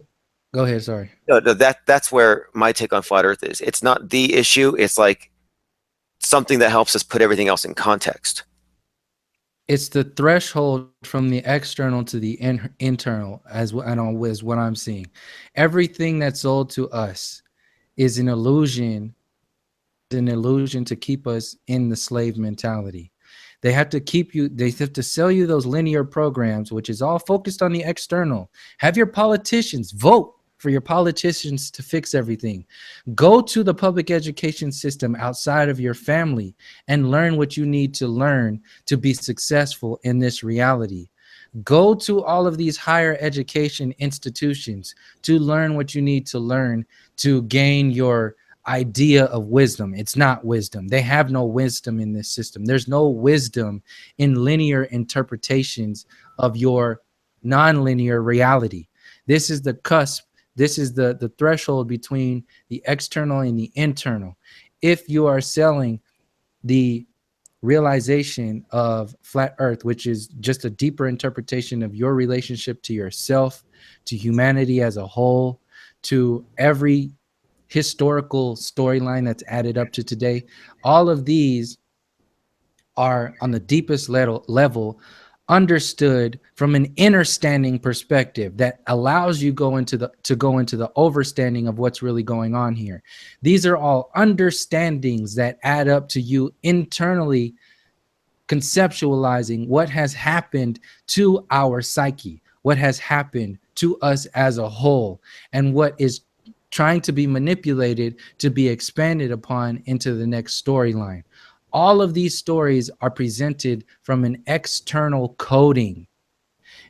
go ahead, sorry. no, no, that's where my take on flat Earth is. It's not the issue. It's like something that helps us put everything else in context. It's the threshold from the external to the internal, as I know is what I'm seeing. Everything that's sold to us is an illusion to keep us in the slave mentality. They have to keep you, they have to sell you those linear programs, which is all focused on the external. Have your politicians vote for your politicians to fix everything. Go to the public education system outside of your family and learn what you need to learn to be successful in this reality. Go to all of these higher education institutions to learn what you need to learn to gain your idea of wisdom. It's not wisdom. They have no wisdom in this system. There's no wisdom in linear interpretations of your nonlinear reality. This is the cusp. This is the threshold between the external and the internal. If you are selling the realization of flat earth, which is just a deeper interpretation of your relationship to yourself, to humanity as a whole, to every historical storyline that's added up to today, all of these are on the deepest level understood from an understanding perspective that allows you go into the overstanding of what's really going on here. These are all understandings that add up to you internally conceptualizing what has happened to our psyche, what has happened to us as a whole, and what is trying to be manipulated to be expanded upon into the next storyline. All of these stories are presented from an external coding.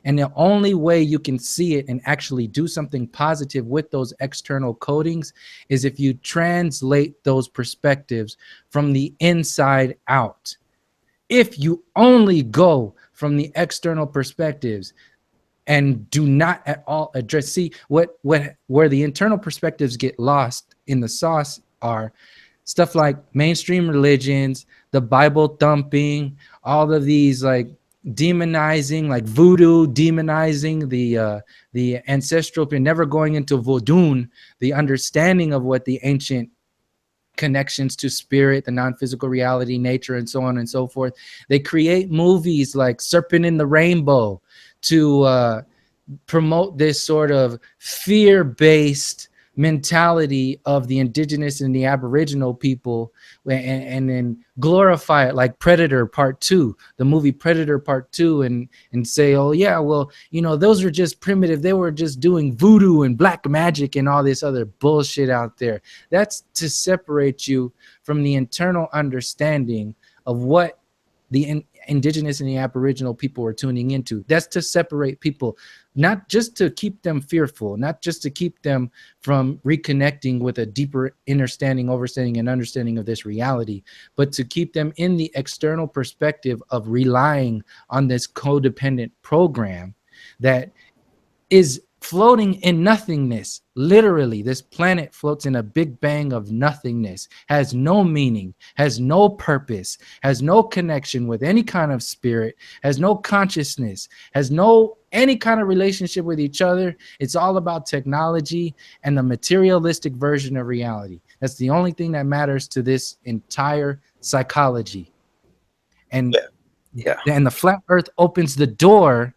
And the only way you can see it and actually do something positive with those external codings is if you translate those perspectives from the inside out. If you only go from the external perspectives and do not at all address, see what where the internal perspectives get lost in the sauce are stuff like mainstream religions, the Bible thumping, all of these like demonizing, like voodoo, demonizing the ancestral, and never going into voodoo, the understanding of what the ancient connections to spirit, the non-physical reality, nature, and so on and so forth. They create movies like Serpent in the Rainbow to promote this sort of fear-based mentality of the indigenous and the aboriginal people, and then glorify it like Predator Part 2, the movie Predator Part 2, and say, oh yeah, well, you know, those are just primitive, they were just doing voodoo and black magic and all this other bullshit out there. That's to separate you from the internal understanding of what the indigenous and the aboriginal people are tuning into. That's to separate people, not just to keep them fearful, not just to keep them from reconnecting with a deeper understanding, overstanding, and understanding of this reality, but to keep them in the external perspective of relying on this codependent program that is floating in nothingness. Literally, this planet floats in a big bang of nothingness, has no meaning, has no purpose, has no connection with any kind of spirit, has no consciousness, has no any kind of relationship with each other. It's all about technology and the materialistic version of reality. That's the only thing that matters to this entire psychology. And Yeah, yeah, and the flat earth opens the door.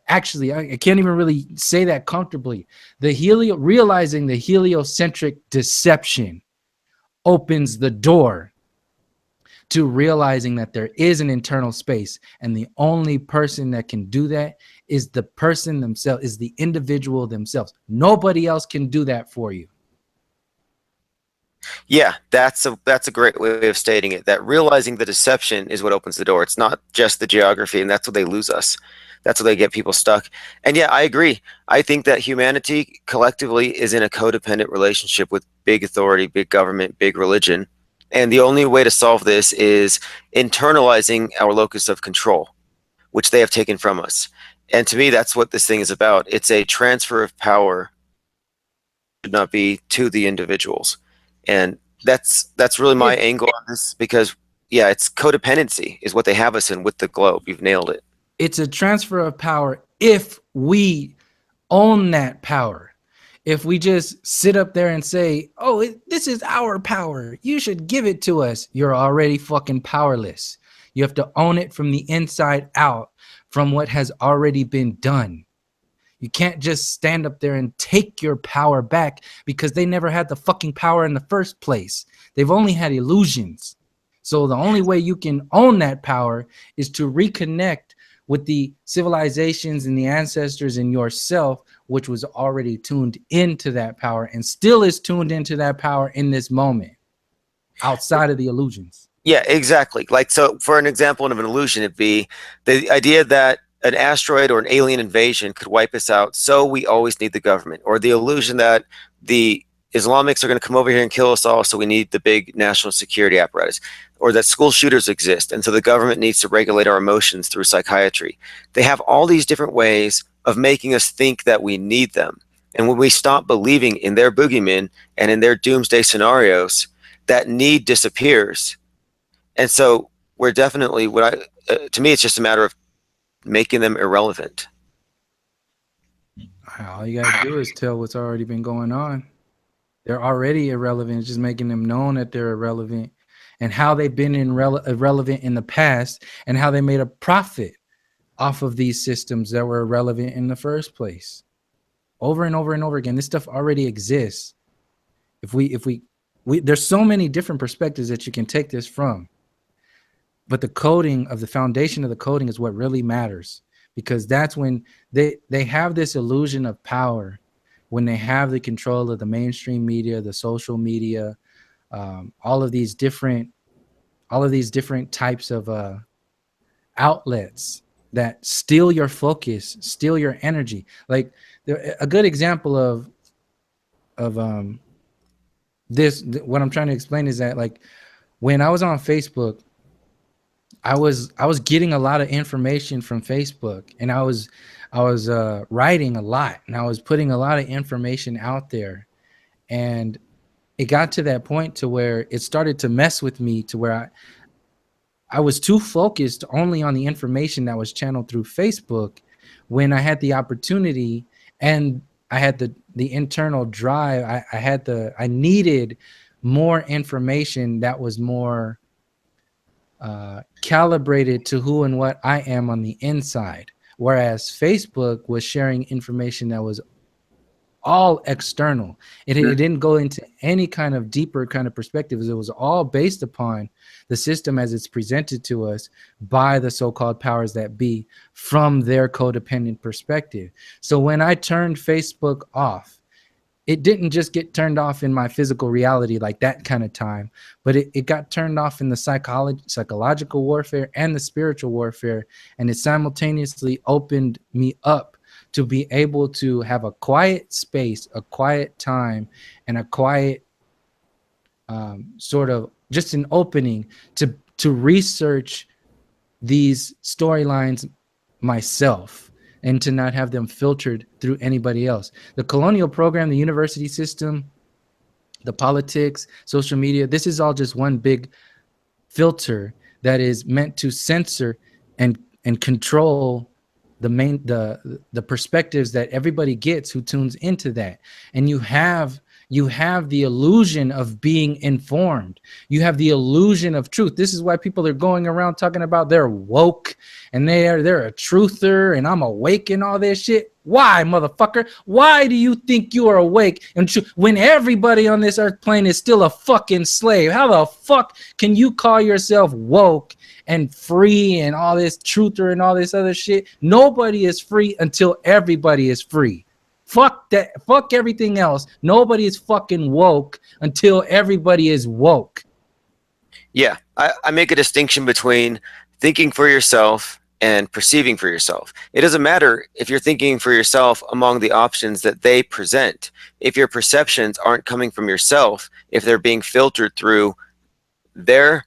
Actually, I can't even really say that comfortably. Realizing the heliocentric deception opens the door to realizing that there is an internal space, and the only person that can do that is the person themselves, is the individual themselves. Nobody else can do that for you. yeah. That's a great way of stating it. That realizing the deception is what opens the door. It's not just the geography, and that's what they lose us. That's what they get people stuck. And yeah, I agree. I think that humanity collectively is in a codependent relationship with big authority, big government, big religion. And the only way to solve this is internalizing our locus of control, which they have taken from us. And to me, that's what this thing is about. It's a transfer of power, should not be to the individuals. And that's really my It angle on this, because yeah, it's codependency is what they have us in with the globe. You've nailed it. it's a transfer of power if we own that power. If we just sit up there and say, oh, this is our power, you should give it to us, you're already fucking powerless. You have to own it from the inside out, from what has already been done. You can't just stand up there and take your power back, because they never had the fucking power in the first place. They've only had illusions. So the only way you can own that power is to reconnect with the civilizations and the ancestors in yourself, which was already tuned into that power and still is tuned into that power in this moment, outside of the illusions. Yeah, exactly. Like, so for an example of an illusion, it'd be the idea that an asteroid or an alien invasion could wipe us out, so we always need the government, or the illusion that the Islamics are going to come over here and kill us all, so we need the big national security apparatus, or that school shooters exist, and so the government needs to regulate our emotions through psychiatry. They have all these different ways of making us think that we need them. And when we stop believing in their boogeymen and in their doomsday scenarios, that need disappears. And so we're definitely, to me, it's just a matter of making them irrelevant. All you got to do is tell what's already been going on. They're already irrelevant. It's just making them known that they're irrelevant, and how they've been irrelevant in the past, and how they made a profit off of these systems that were irrelevant in the first place. Over and over and over again. This stuff already exists. If we there's so many different perspectives that you can take this from. But the coding of the foundation of the coding is what really matters, because that's when they have this illusion of power, when they have the control of the mainstream media, the social media, all of these different types of outlets that steal your focus, steal your energy. Like a good example of this, what I'm trying to explain is that, like, when I was on Facebook, I was getting a lot of information from Facebook, and I was writing a lot, and I was putting a lot of information out there, and it got to that point to where it started to mess with me, to where I was too focused only on the information that was channeled through Facebook, when I had the opportunity and I had the internal drive. I needed more information that was more calibrated to who and what I am on the inside. Whereas Facebook was sharing information that was all external. It didn't go into any kind of deeper kind of perspectives. It was all based upon the system as it's presented to us by the so-called powers that be, from their codependent perspective. So when I turned Facebook off, it didn't just get turned off in my physical reality, like that kind of time, but it got turned off in the psychological warfare and the spiritual warfare. And it simultaneously opened me up to be able to have a quiet space, a quiet time, and a quiet sort of just an opening to research these storylines myself, and to not have them filtered through anybody else. The colonial program, the university system, the politics, social media, this is all just one big filter that is meant to censor and control the perspectives that everybody gets who tunes into that. And you have the illusion of being informed. You have the illusion of truth. This is why people are going around talking about they're woke and they're a truther and I'm awake and all this shit. Why, motherfucker? Why do you think you are awake and when everybody on this earth plane is still a fucking slave? How the fuck can you call yourself woke and free and all this truther and all this other shit? Nobody is free until everybody is free. Fuck that. Fuck everything else. Nobody is fucking woke until everybody is woke. Yeah, I make a distinction between thinking for yourself and perceiving for yourself. It doesn't matter if you're thinking for yourself among the options that they present. If your perceptions aren't coming from yourself, if they're being filtered through their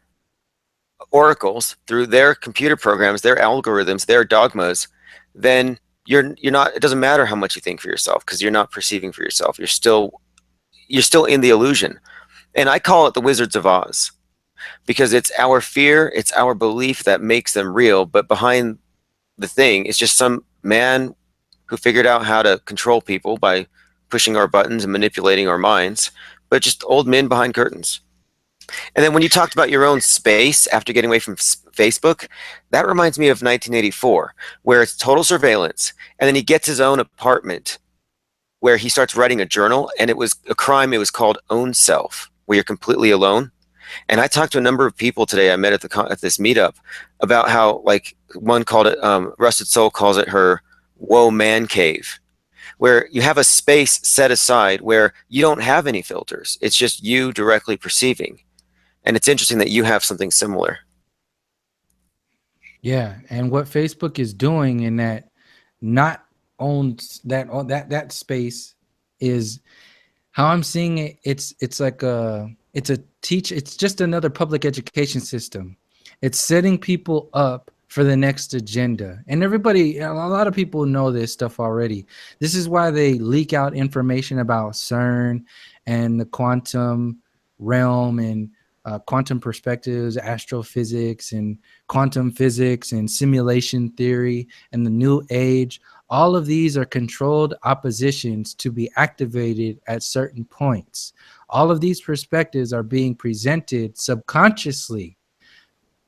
oracles, through their computer programs, their algorithms, their dogmas, then you're not, it doesn't matter how much you think for yourself because you're not perceiving for yourself. You're still in the illusion. And I call it the Wizards of Oz because it's our fear, it's our belief that makes them real, but behind the thing is just some man who figured out how to control people by pushing our buttons and manipulating our minds, but just old men behind curtains. And then when you talked about your own space after getting away from Facebook, that reminds me of 1984, where it's total surveillance. And then he gets his own apartment where he starts writing a journal, and it was a crime. It was called Own Self, where you're completely alone. And I talked to a number of people today I met at this meetup about how, like, one called it, Rusted Soul calls it her woe man cave, where you have a space set aside where you don't have any filters. It's just you directly perceiving. And it's interesting that you have something similar. Yeah, and what Facebook is doing in that not owns that space is how I'm seeing it. It's just another public education system. It's setting people up for the next agenda. And everybody, a lot of people know this stuff already. This is why they leak out information about CERN and the quantum realm and quantum perspectives, astrophysics and quantum physics and simulation theory and the new age. All of these are controlled oppositions to be activated at certain points. All of these perspectives are being presented subconsciously,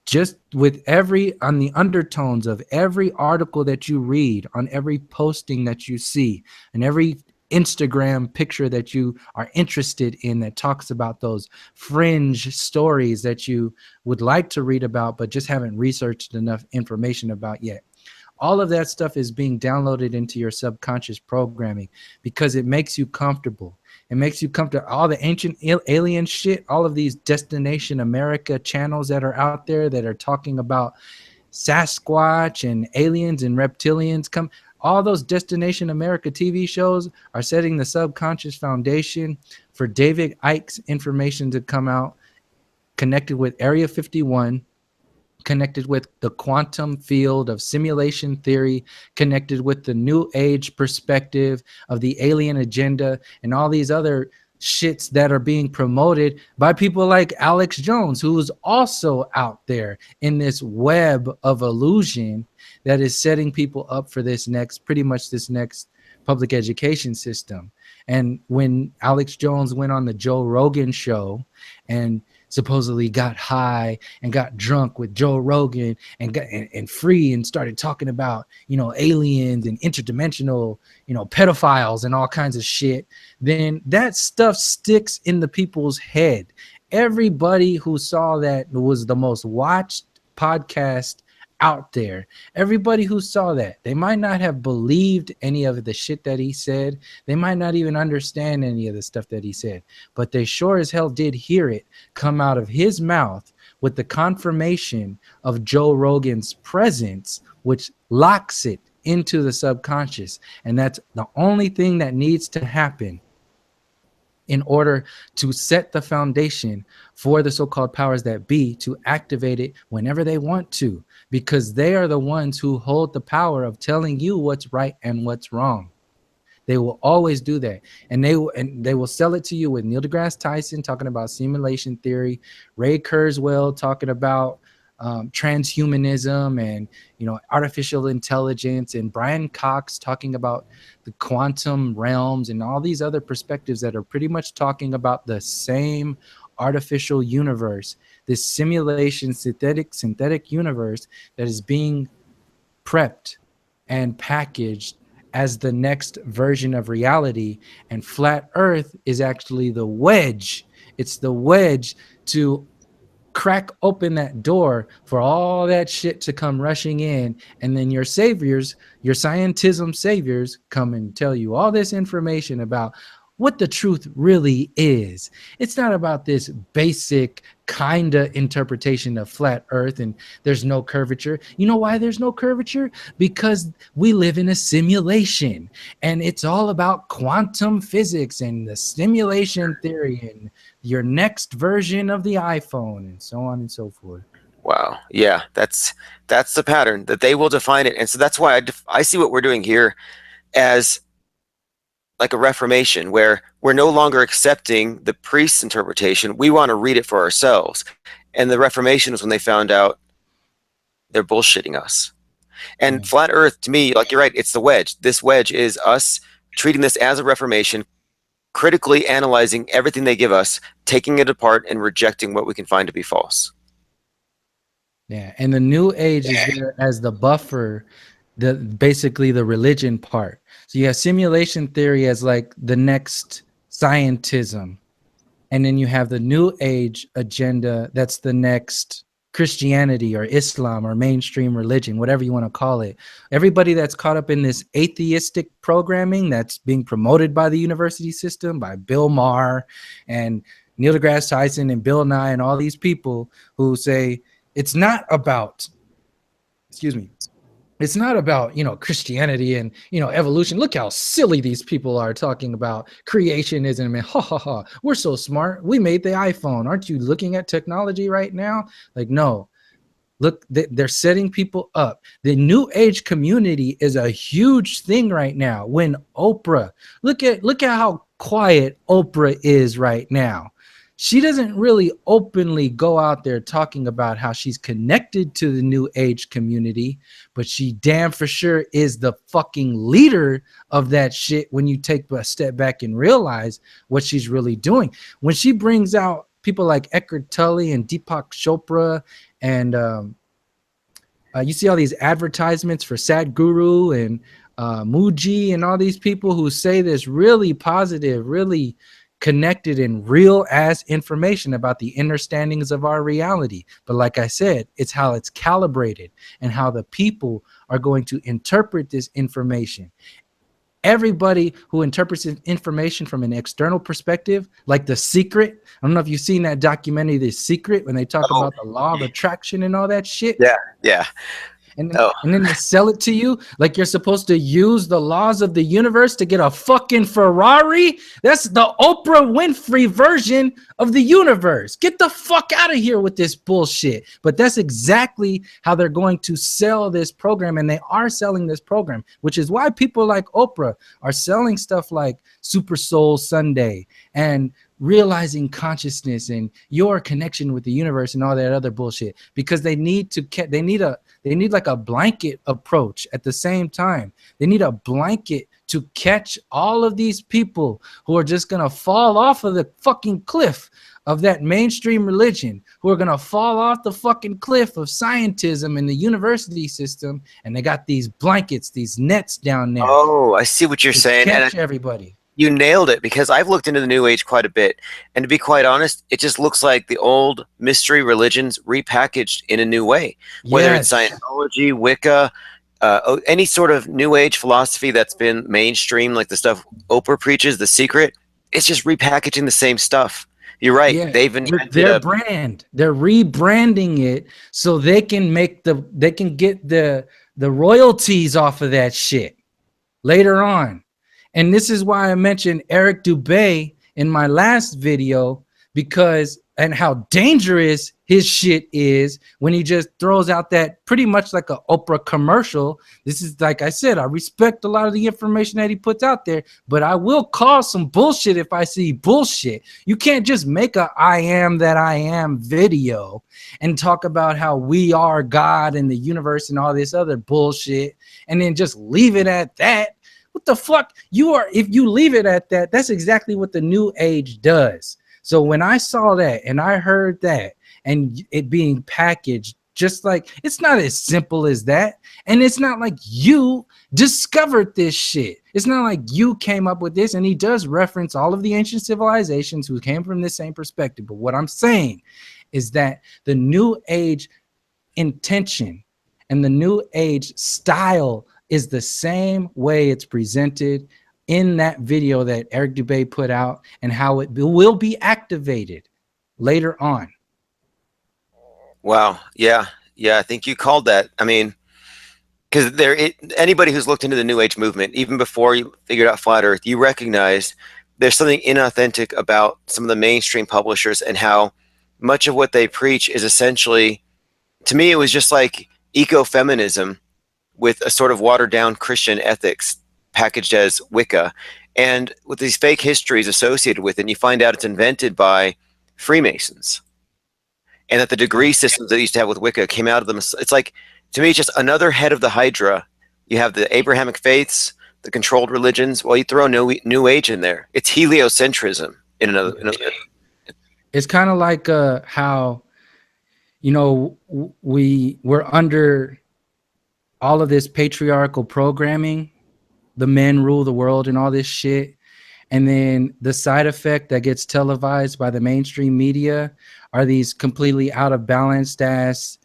just with every on the undertones of every article that you read, on every posting that you see, and every Instagram picture that you are interested in that talks about those fringe stories that you would like to read about but just haven't researched enough information about yet. All of that stuff is being downloaded into your subconscious programming because it makes you comfortable. It makes you comfortable. All the ancient alien shit, all of these Destination America channels that are out there that are talking about Sasquatch and aliens and reptilians, come all those Destination America TV shows are setting the subconscious foundation for David Icke's information to come out, connected with Area 51, connected with the quantum field of simulation theory, connected with the new age perspective of the alien agenda, and all these other shits that are being promoted by people like Alex Jones, who is also out there in this web of illusion that is setting people up for this next, pretty much this next public education system. And when Alex Jones went on the Joe Rogan show and supposedly got high and got drunk with Joe Rogan and got and free and started talking about, aliens and interdimensional, pedophiles and all kinds of shit, then that stuff sticks in the people's head. Everybody who saw that was the most watched podcast out there. Everybody who saw that, they might not have believed any of the shit that he said. They might not even understand any of the stuff that he said, but they sure as hell did hear it come out of his mouth with the confirmation of Joe Rogan's presence, which locks it into the subconscious. And that's the only thing that needs to happen in order to set the foundation for the so-called powers that be to activate it whenever they want to, because they are the ones who hold the power of telling you what's right and what's wrong. They will always do that, and they will sell it to you with Neil deGrasse Tyson talking about simulation theory, Ray Kurzweil talking about transhumanism and artificial intelligence, and Brian Cox talking about the quantum realms and all these other perspectives that are pretty much talking about the same artificial universe, this simulation synthetic universe that is being prepped and packaged as the next version of reality. And flat earth is actually the wedge. It's the wedge to crack open that door for all that shit to come rushing in, and then your saviors, your scientism saviors, come and tell you all this information about what the truth really is. It's not about this basic kind of interpretation of flat earth and there's no curvature. You know why there's no curvature? Because we live in a simulation, and it's all about quantum physics and the simulation theory and your next version of the iPhone and so on and so forth. Wow. Yeah, that's the pattern that they will define it. And so that's why I see what we're doing here as like a reformation where we're no longer accepting the priest's interpretation. We want to read it for ourselves. And the Reformation was when they found out they're bullshitting us. And Yeah. flat Earth, to me, like you're right, it's the wedge. This wedge is us treating this as a reformation, critically analyzing everything they give us, taking it apart, and rejecting what we can find to be false. Yeah, and the new age is there as the buffer, the basically the religion part. So you have simulation theory as like the next scientism, and then you have the new age agenda that's the next Christianity or Islam or mainstream religion, whatever you want to call it. Everybody that's caught up in this atheistic programming that's being promoted by the university system, by Bill Maher and Neil deGrasse Tyson and Bill Nye and all these people who say it's not about, excuse me, it's not about, Christianity and, evolution. Look how silly these people are talking about creationism and ha ha ha, we're so smart, we made the iPhone, aren't you looking at technology right now? Like, no. Look, they're setting people up. The new age community is a huge thing right now. When Oprah, look at how quiet Oprah is right now. She doesn't really openly go out there talking about how she's connected to the new age community, but she damn for sure is the fucking leader of that shit when you take a step back and realize what she's really doing. When she brings out people like Eckhart Tolle and Deepak Chopra and you see all these advertisements for Sadhguru and Muji and all these people who say this really positive, really connected and real ass information about the understandings of our reality. But like I said, it's how it's calibrated and how the people are going to interpret this information. Everybody who interprets information from an external perspective, like The Secret. I don't know if you've seen that documentary, The Secret, when they talk Oh, about the law of attraction and all that shit. yeah, yeah. And Oh, and then they sell it to you like you're supposed to use the laws of the universe to get a fucking Ferrari. That's the Oprah Winfrey version of the universe. Get the fuck out of here with this bullshit. But that's exactly how they're going to sell this program, and they are selling this program, which is why people like Oprah are selling stuff like Super Soul Sunday and realizing consciousness and your connection with the universe and all that other bullshit, because they need like a blanket approach at the same time. They need a blanket to catch all of these people who are just going to fall off of the fucking cliff of that mainstream religion, who are going to fall off the fucking cliff of scientism and the university system. And they got these blankets, these nets down there oh, I see what you're to saying. And catch everybody. you nailed it because I've looked into the New Age quite a bit. And to be quite honest, it just looks like the old mystery religions repackaged in a new way, whether it's Yes. Scientology, Wicca, any sort of New Age philosophy that's been mainstream, like the stuff Oprah preaches, The Secret. It's just repackaging the same stuff. You're right. Yeah, They've with invented their a. brand, they're rebranding it so they can get the royalties off of that shit later on. And this is why I mentioned Eric Dubay in my last video, because and how dangerous his shit is when he just throws out that pretty much like a Oprah commercial. This is, like I said, I respect a lot of the information that he puts out there, but I will call some bullshit if I see bullshit. You can't just make a I am that I am video and talk about how we are God and the universe and all this other bullshit and then just leave it at that. What the fuck? If you leave it at that, that's exactly what the new age does. So when I saw that and I heard that and it being packaged, just like, it's not as simple as that. And it's not like you discovered this shit. It's not like you came up with this. And he does reference all of the ancient civilizations who came from the same perspective. But what I'm saying is that the new age intention and the new age style is the same way it's presented in that video that Eric Dubay put out, and how it will be activated later on. Wow. Yeah. Yeah. I think you called that. I mean, because anybody who's looked into the New Age movement, even before you figured out flat Earth, you recognized there's something inauthentic about some of the mainstream publishers and how much of what they preach is essentially to me, it was just like ecofeminism with a sort of watered down Christian ethics packaged as Wicca, and with these fake histories associated with it. And you find out it's invented by Freemasons, and that the degree systems that they used to have with Wicca came out of them. It's like, to me, it's just another head of the Hydra. You have the Abrahamic faiths, the controlled religions. Well, you throw New Age in there. It's heliocentrism in another. It's kind of like how, you know, we're under all of this patriarchal programming, the men rule the world and all this shit. And then the side effect that gets televised by the mainstream media are these completely out of balanced ass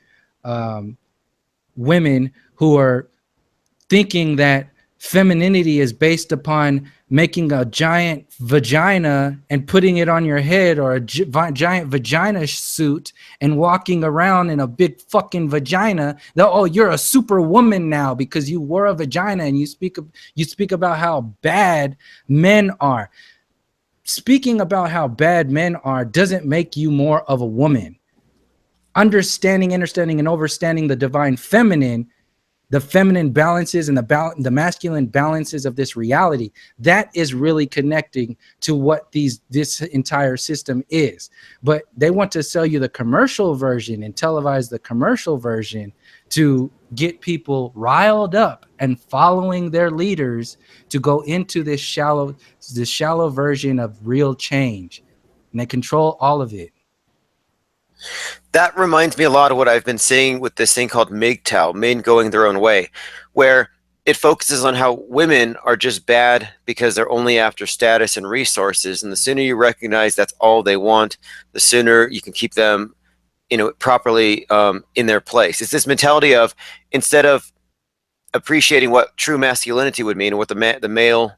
women who are thinking that femininity is based upon making a giant vagina and putting it on your head, or a giant vagina suit and walking around in a big fucking vagina. Oh, you're a superwoman now because you wore a vagina, and you speak about how bad men are. Speaking about how bad men are doesn't make you more of a woman. Understanding, and understanding the divine feminine, the feminine balances and the masculine balances of this reality, that is really connecting to what this entire system is. But they want to sell you the commercial version and televise the commercial version to get people riled up and following their leaders to go into this shallow version of real change, and they control all of it. That reminds me a lot of what I've been seeing with this thing called MGTOW, men going their own way, where it focuses on how women are just bad because they're only after status and resources. And the sooner you recognize that's all they want, the sooner you can keep them, properly in their place. It's this mentality of, instead of appreciating what true masculinity would mean, and what the male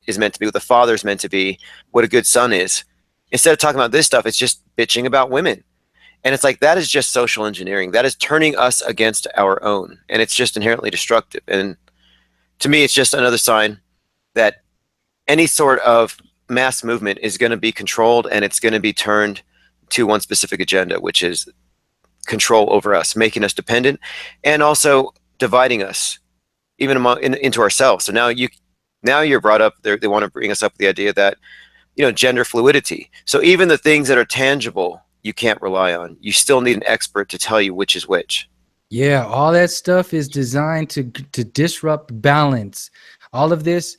is meant to be, what the father is meant to be, what a good son is, instead of talking about this stuff, it's just bitching about women. And it's like, that is just social engineering. That is turning us against our own. And it's just inherently destructive. And to me, it's just another sign that any sort of mass movement is going to be controlled, and it's going to be turned to one specific agenda, which is control over us, making us dependent, and also dividing us even into ourselves. So now you're brought up there. They want to bring us up with the idea that, gender fluidity. So even the things that are tangible, you can't rely on. You still need an expert to tell you which is which. Yeah, all that stuff is designed to disrupt balance. All of this,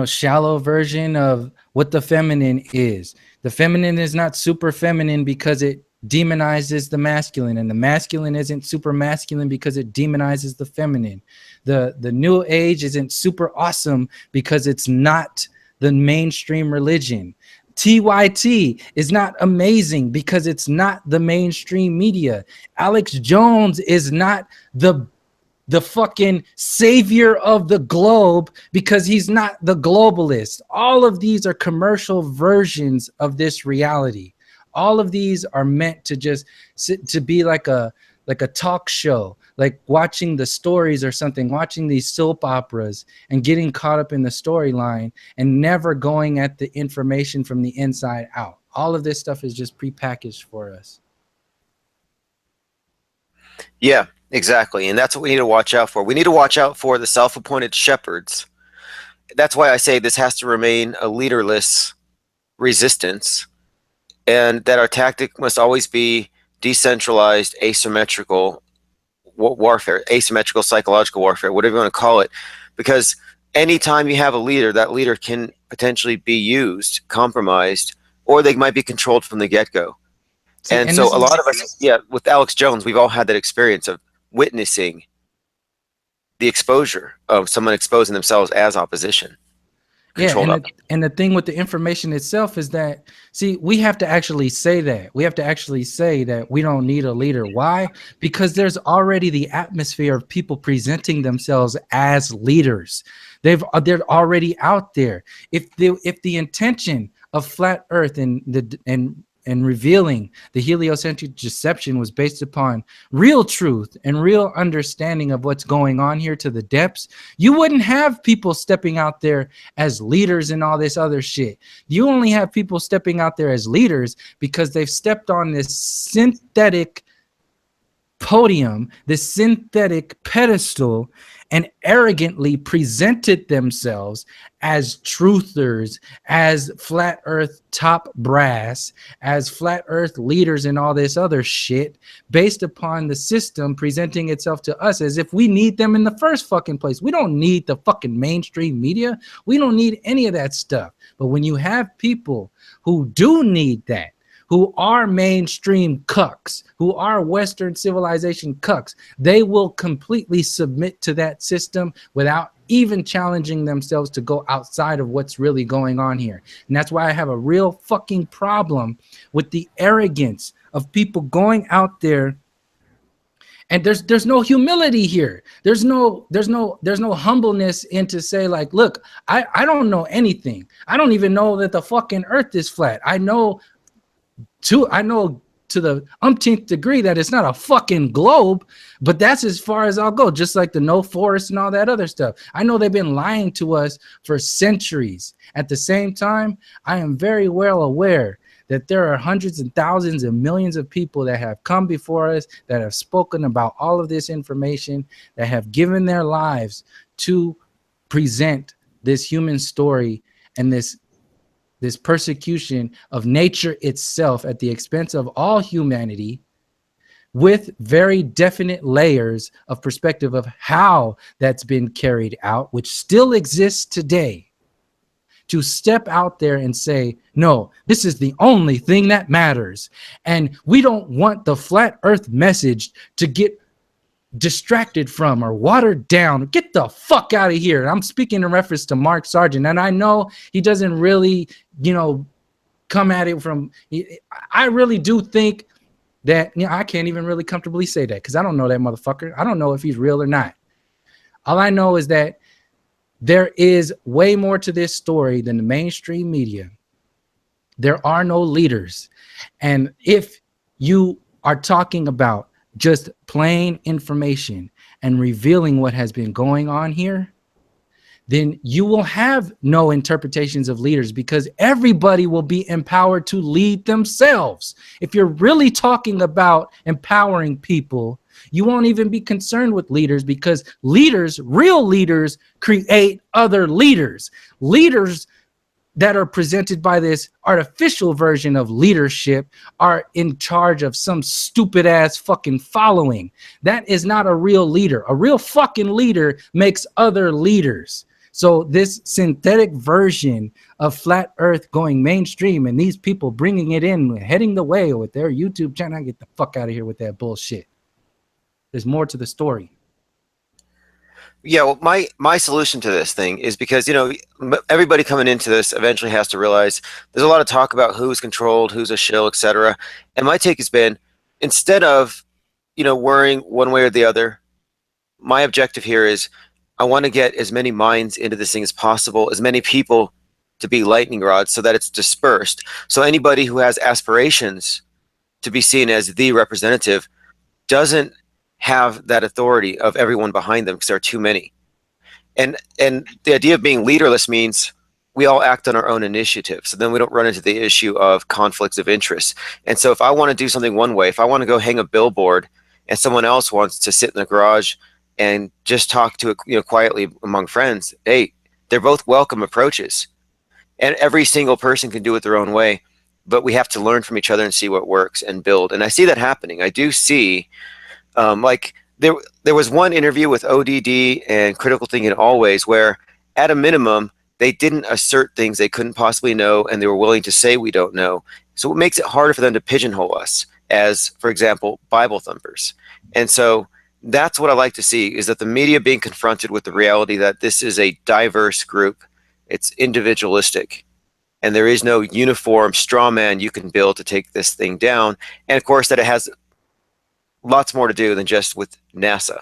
shallow version of what the feminine is. The feminine is not super feminine because it demonizes the masculine, and the masculine isn't super masculine because it demonizes the feminine. The new age isn't super awesome because it's not the mainstream religion. TYT is not amazing because it's not the mainstream media. Alex Jones is not the fucking savior of the globe because he's not the globalist. All of these are commercial versions of this reality. All of these are meant to just to be like a talk show, like watching the stories or something, watching these soap operas and getting caught up in the storyline and never going at the information from the inside out. All of this stuff is just prepackaged for us. Yeah, exactly. And that's what we need to watch out for. We need to watch out for the self-appointed shepherds. That's why I say this has to remain a leaderless resistance, and that our tactic must always be decentralized, asymmetrical warfare, asymmetrical psychological warfare, whatever you want to call it. Because anytime you have a leader, that leader can potentially be used, compromised, or they might be controlled from the get-go. And so a lot of us, with Alex Jones, we've all had that experience of witnessing the exposure of someone exposing themselves as opposition. Yeah, and the thing with the information itself is that, see, we have to actually say that. We have to actually say that we don't need a leader. Why? Because there's already the atmosphere of people presenting themselves as leaders. They're already out there. If the intention of flat Earth and revealing the heliocentric deception was based upon real truth and real understanding of what's going on here to the depths, you wouldn't have people stepping out there as leaders and all this other shit. You only have people stepping out there as leaders because they've stepped on this synthetic podium, this synthetic pedestal, and arrogantly presented themselves as truthers, as flat earth top brass, as flat earth leaders, and all this other shit based upon the system presenting itself to us as if we need them in the first fucking place. We don't need the fucking mainstream media. We don't need any of that stuff. But when you have people who do need that, who are mainstream cucks, who are Western civilization cucks, they will completely submit to that system without even challenging themselves to go outside of what's really going on here. And that's why I have a real fucking problem with the arrogance of people going out there. And there's no humility here. There's no humbleness in to say like, look, I don't know anything. I don't even know that the fucking earth is flat. I know to the umpteenth degree that it's not a fucking globe, but that's as far as I'll go. Just like the no forest and all that other stuff. I know they've been lying to us for centuries. At the same time, I am very well aware that there are hundreds and thousands and millions of people that have come before us, that have spoken about all of this information, that have given their lives to present this human story and this persecution of nature itself at the expense of all humanity, with very definite layers of perspective of how that's been carried out, which still exists today. To step out there and say, no, this is the only thing that matters. And we don't want the flat earth message to get distracted from or watered down. Get the fuck out of here. I'm speaking in reference to Mark Sargent. And I know he doesn't really, come at it from, I really do think that, I can't even really comfortably say that because I don't know that motherfucker. I don't know if he's real or not. All I know is that there is way more to this story than the mainstream media. There are no leaders. And if you are talking about just plain information and revealing what has been going on here, then you will have no interpretations of leaders because everybody will be empowered to lead themselves. If you're really talking about empowering people, you won't even be concerned with leaders because leaders, real leaders, create other leaders. Leaders that are presented by this artificial version of leadership are in charge of some stupid ass fucking following. That is not a real leader. A real fucking leader makes other leaders. So this synthetic version of flat earth going mainstream and these people bringing it in, heading the way with their YouTube channel, get the fuck out of here with that bullshit. There's more to the story. Yeah, well, my solution to this thing is because, everybody coming into this eventually has to realize there's a lot of talk about who's controlled, who's a shill, etc. And my take has been, instead of, worrying one way or the other, my objective here is I want to get as many minds into this thing as possible, as many people to be lightning rods so that it's dispersed. So anybody who has aspirations to be seen as the representative doesn't have that authority of everyone behind them because there are too many. And the idea of being leaderless means we all act on our own initiative. So then we don't run into the issue of conflicts of interest. And so if I want to do something one way, if I want to go hang a billboard and someone else wants to sit in the garage and just talk to it, quietly among friends, hey, they're both welcome approaches. And every single person can do it their own way, but we have to learn from each other and see what works and build. And I see that happening. I do see, like there was one interview with ODD and Critical Thinking Always where at a minimum, they didn't assert things they couldn't possibly know, and they were willing to say we don't know. So it makes it harder for them to pigeonhole us as, for example, Bible thumpers. And so that's what I like to see, is that the media being confronted with the reality that this is a diverse group. It's individualistic. And there is no uniform straw man you can build to take this thing down. And of course, that it has lots more to do than just with NASA,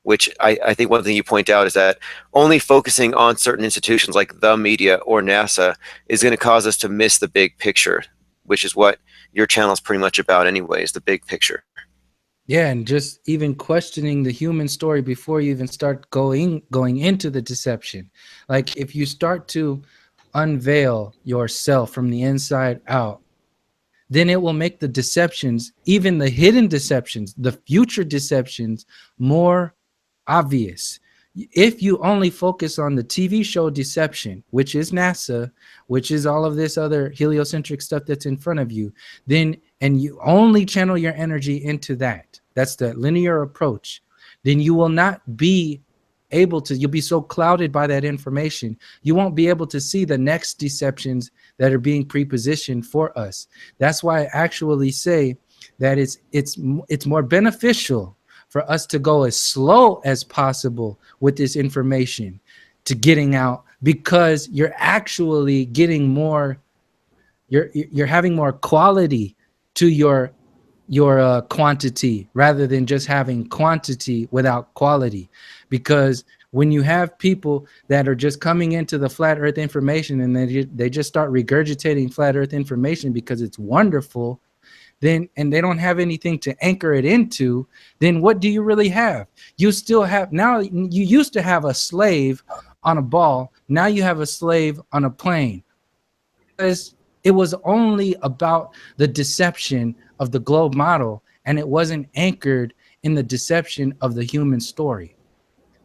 which I think one thing you point out is that only focusing on certain institutions like the media or NASA is going to cause us to miss the big picture, which is what your channel is pretty much about anyways, the big picture. Yeah, and just even questioning the human story before you even start going into the deception. Like if you start to unveil yourself from the inside out, then it will make the deceptions, even the hidden deceptions, the future deceptions, more obvious. If you only focus on the TV show deception, which is NASA, which is all of this other heliocentric stuff that's in front of you, then, and you only channel your energy into that, that's the linear approach, then you will not be able to, you'll be so clouded by that information, you won't be able to see the next deceptions that are being prepositioned for us. That's why I actually say that it's more beneficial for us to go as slow as possible with this information to getting out, because you're actually getting more, you're having more quality to your quantity, rather than just having quantity without quality. Because when you have people that are just coming into the flat earth information and they just start regurgitating flat earth information because it's wonderful, then, and they don't have anything to anchor it into, then what do you really have? You still have, now you used to have a slave on a ball, now you have a slave on a plane, because it was only about the deception of the globe model, and it wasn't anchored in the deception of the human story.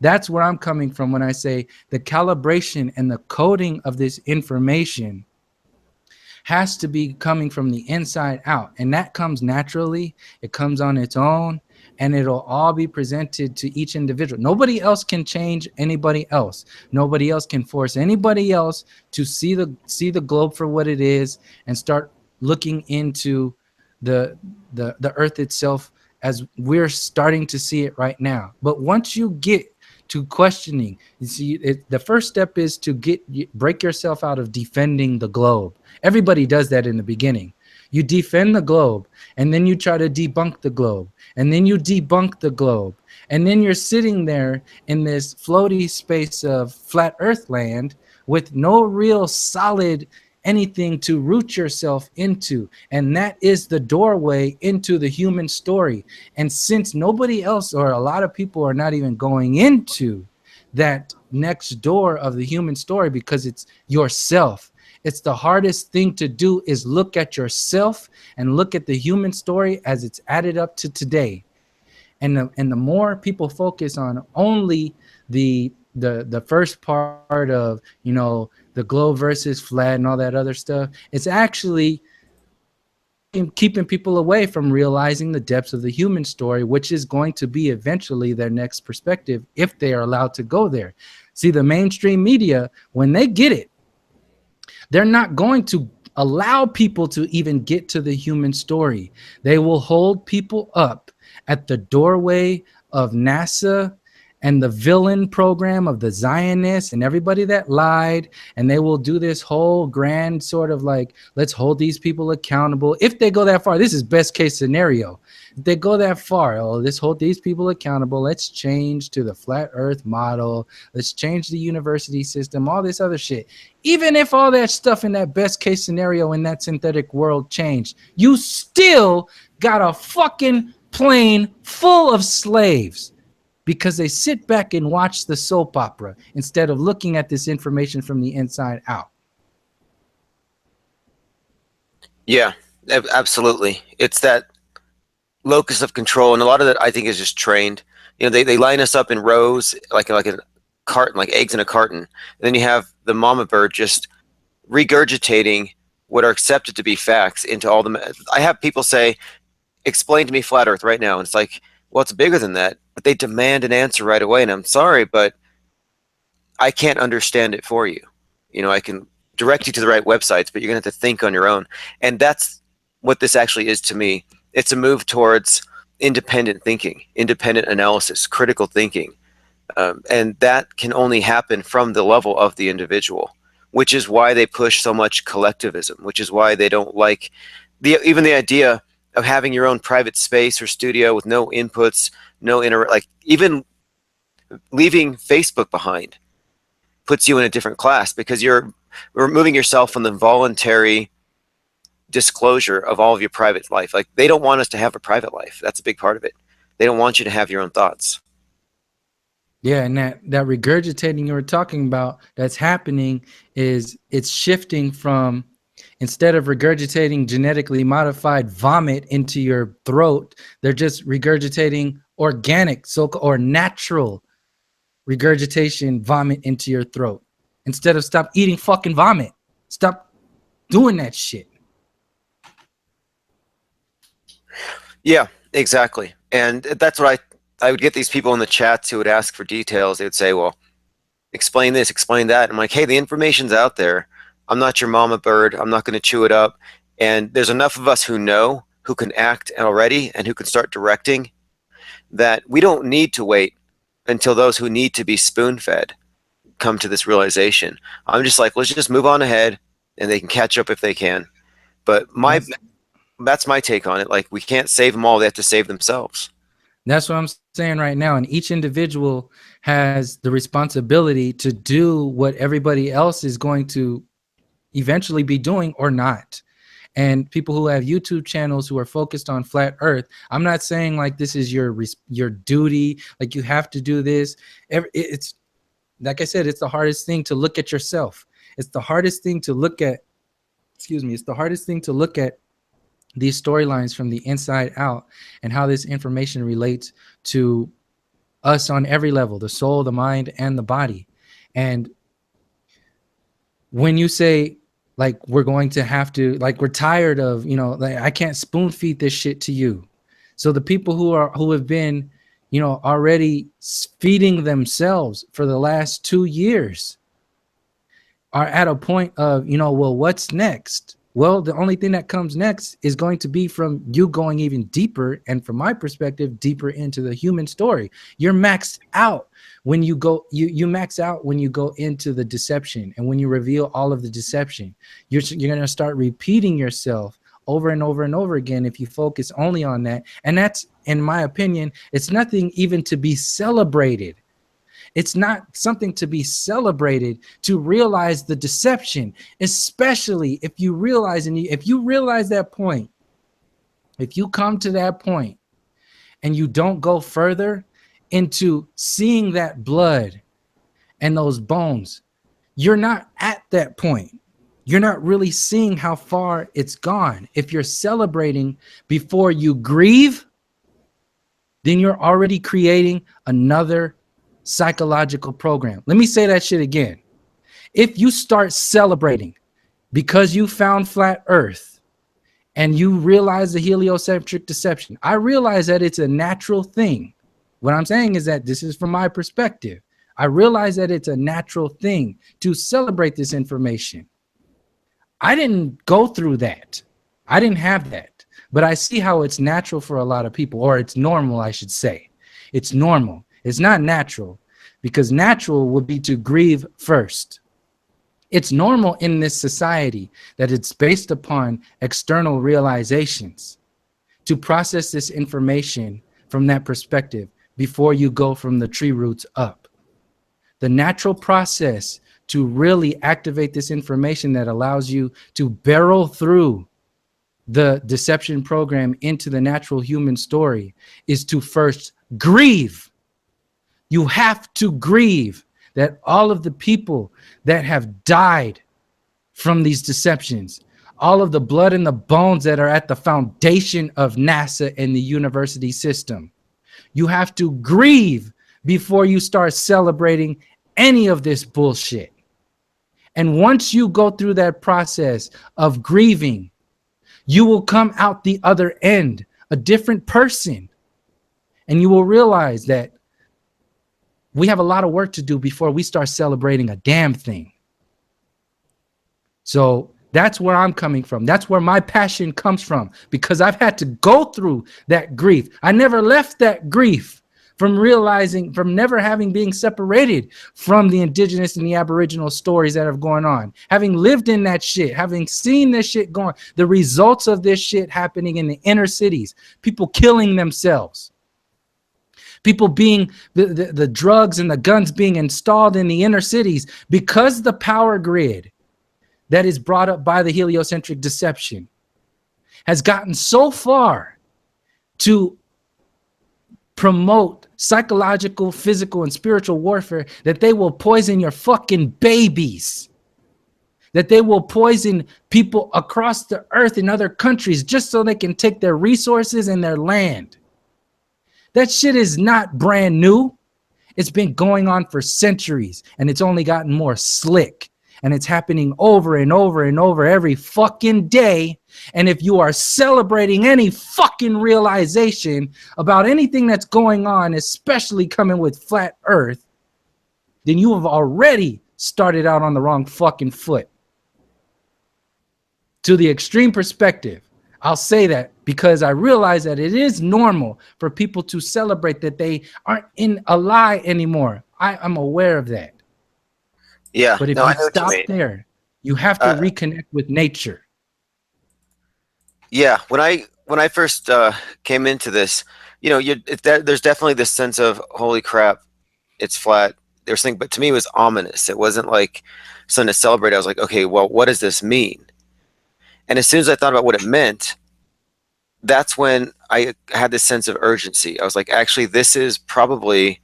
That's where I'm coming from when I say the calibration and the coding of this information has to be coming from the inside out. And that comes naturally, it comes on its own, and it'll all be presented to each individual. Nobody else can change anybody else. Nobody else can force anybody else to see the globe for what it is and start looking into the the earth itself as we're starting to see it right now. But once you get to questioning, you see, the first step is to break yourself out of defending the globe. Everybody does that in the beginning. You defend the globe, and then you try to debunk the globe, and then you debunk the globe, and then you're sitting there in this floaty space of flat earth land with no real solid anything to root yourself into. And that is the doorway into the human story. And since nobody else, or a lot of people, are not even going into that next door of the human story because it's yourself, it's the hardest thing to do, is look at yourself and look at the human story as it's added up to today. And the more people focus on only the first part of, the globe versus flat and all that other stuff, it's actually keeping people away from realizing the depths of the human story, which is going to be eventually their next perspective if they are allowed to go there. See, the mainstream media, when they get it, they're not going to allow people to even get to the human story. They will hold people up at the doorway of NASA and the villain program of the Zionists and everybody that lied. And they will do this whole grand sort of like, let's hold these people accountable. If they go that far, this is best case scenario. If they go that far, oh, let's hold these people accountable. Let's change to the flat earth model. Let's change the university system, all this other shit. Even if all that stuff in that best case scenario in that synthetic world changed, you still got a fucking plane full of slaves, because they sit back and watch the soap opera instead of looking at this information from the inside out. Yeah, absolutely. It's that locus of control, and a lot of that I think is just trained. They line us up in rows like a carton, like eggs in a carton. And then you have the mama bird just regurgitating what are accepted to be facts into all the. I have people say, "Explain to me flat Earth right now," and it's like, well, it's bigger than that. But they demand an answer right away, and I'm sorry, but I can't understand it for you. I can direct you to the right websites, but you're gonna have to think on your own. And that's what this actually is to me. It's a move towards independent thinking, independent analysis, critical thinking. And that can only happen from the level of the individual, which is why they push so much collectivism, which is why they don't like even the idea of having your own private space or studio with no inputs, like even leaving Facebook behind puts you in a different class, because you're removing yourself from the voluntary disclosure of all of your private life. Like, they don't want us to have a private life. That's a big part of it. They don't want you to have your own thoughts. Yeah, and that regurgitating you were talking about that's happening is it's shifting from Instead of regurgitating genetically modified vomit into your throat, they're just regurgitating organic, or natural regurgitation vomit into your throat. Instead of stop eating fucking vomit. Stop doing that shit. Yeah, exactly. And that's what I would get these people in the chats who would ask for details. They would say, well, explain this, explain that. I'm like, hey, the information's out there. I'm not your mama bird. I'm not going to chew it up. And there's enough of us who know, who can act already, and who can start directing, that we don't need to wait until those who need to be spoon fed come to this realization. I'm just like, let's just move on ahead, and they can catch up if they can. But that's my take on it. Like, we can't save them all. They have to save themselves. That's what I'm saying right now. And each individual has the responsibility to do what everybody else is going to eventually be doing or not. And people who have YouTube channels who are focused on flat earth, I'm not saying like this is your duty, like you have to do this. It's like I said, it's the hardest thing to look at yourself. It's the hardest thing to look at, it's the hardest thing to look at these storylines from the inside out and how this information relates to us on every level, the soul, the mind, and the body. And when you say, like, we're going to have to, like, we're tired of, like, I can't spoon feed this shit to you. So the people who have been, already feeding themselves for the last 2 years are at a point of, well, what's next? Well, the only thing that comes next is going to be from you going even deeper, and from my perspective, deeper into the human story. You're maxed out when you go, you max out when you go into the deception, and when you reveal all of the deception, you're going to start repeating yourself over and over and over again if you focus only on that. And that's, in my opinion, it's nothing even to be celebrated. It's not something to be celebrated to realize the deception, especially if you realize, if you realize that point, if you come to that point and you don't go further into seeing that blood and those bones, you're not at that point. You're not really seeing how far it's gone. If you're celebrating before you grieve, then you're already creating another psychological program. Let me say that shit again. If you start celebrating because you found flat earth and you realize the heliocentric deception, I realize that it's a natural thing. What I'm saying is that this is from my perspective. I realize that it's a natural thing to celebrate this information. I didn't go through that. I didn't have that, but I see how it's natural for a lot of people, or it's normal, I should say. It's normal. It's not natural, because natural would be to grieve first. It's normal in this society that it's based upon external realizations to process this information from that perspective before you go from the tree roots up. The natural process to really activate this information that allows you to barrel through the deception program into the natural human story is to first grieve. You have to grieve that all of the people that have died from these deceptions, all of the blood and the bones that are at the foundation of NASA and the university system, you have to grieve before you start celebrating any of this bullshit. And once you go through that process of grieving, you will come out the other end a different person. And you will realize that we have a lot of work to do before we start celebrating a damn thing. So that's where I'm coming from. That's where my passion comes from, because I've had to go through that grief. I never left that grief from realizing, from never having being separated from the indigenous and the aboriginal stories that are going on. Having lived in that shit, having seen this shit going, the results of this shit happening in the inner cities, people killing themselves. People being, the drugs and the guns being installed in the inner cities because the power grid that is brought up by the heliocentric deception has gotten so far to promote psychological, physical, and spiritual warfare that they will poison your fucking babies. that they will poison people across the earth in other countries just so they can take their resources and their land. That shit is not brand new. It's been going on for centuries, and it's only gotten more slick. And it's happening over and over and over every fucking day. And if you are celebrating any fucking realization about anything that's going on, especially coming with flat earth, then you have already started out on the wrong fucking foot. To the extreme perspective, I'll say that because I realize that it is normal for people to celebrate that they aren't in a lie anymore. I'm aware of that. Yeah, But if no, I you know what you stop mean. there, you have to Uh, reconnect with nature. yeah, when I first came into this, there's definitely this sense of holy crap, it's flat. There's thing, but to me, it was ominous. It wasn't like something to celebrate. I was like, okay, well, what does this mean? And as soon as I thought about what it meant, that's when I had this sense of urgency. I was like, actually, this is probably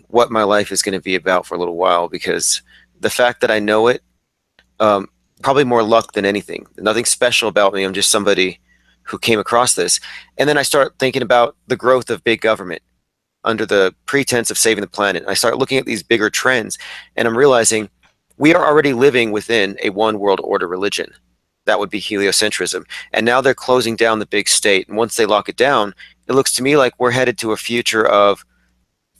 what my life is going to be about for a little while, because the fact that I know it, um, probably more luck than anything. Nothing special about me. I'm just somebody who came across this. And then I start thinking about the growth of big government under the pretense of saving the planet. I start looking at these bigger trends, and I'm realizing we are already living within a one world order religion. That would be heliocentrism. And now they're closing down the big state. And once they lock it down, it looks to me like we're headed to a future of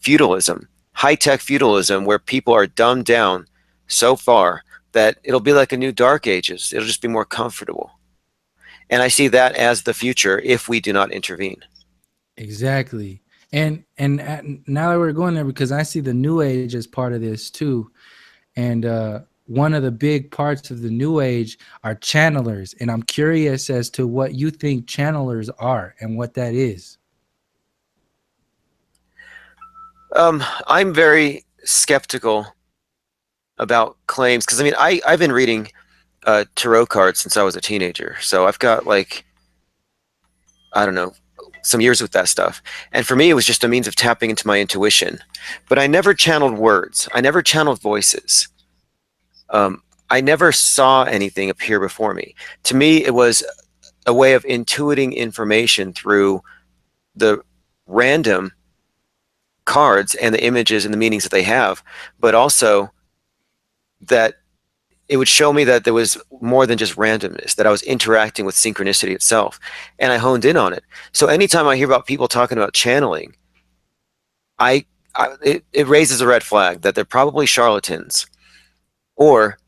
feudalism, high-tech feudalism, where people are dumbed down so far that it'll be like a new dark ages. It'll just be more comfortable. And I see that as the future if we do not intervene. Exactly. And now that we're going there, because I see the new age as part of this too. And one of the big parts of the new age are channelers. And I'm curious as to what you think channelers are and what that is. I'm very skeptical about claims because I mean I've been reading tarot cards since I was a teenager, so I've got like I don't know some years with that stuff. And for me, it was just a means of tapping into my intuition. But I never channeled words. I never channeled voices. Um, I never saw anything appear before me. To me, it was a way of intuiting information through the random cards and the images and the meanings that they have, but also that it would show me that there was more than just randomness, that I was interacting with synchronicity itself. And I honed in on it. So anytime I hear about people talking about channeling, it raises a red flag that they're probably charlatans, or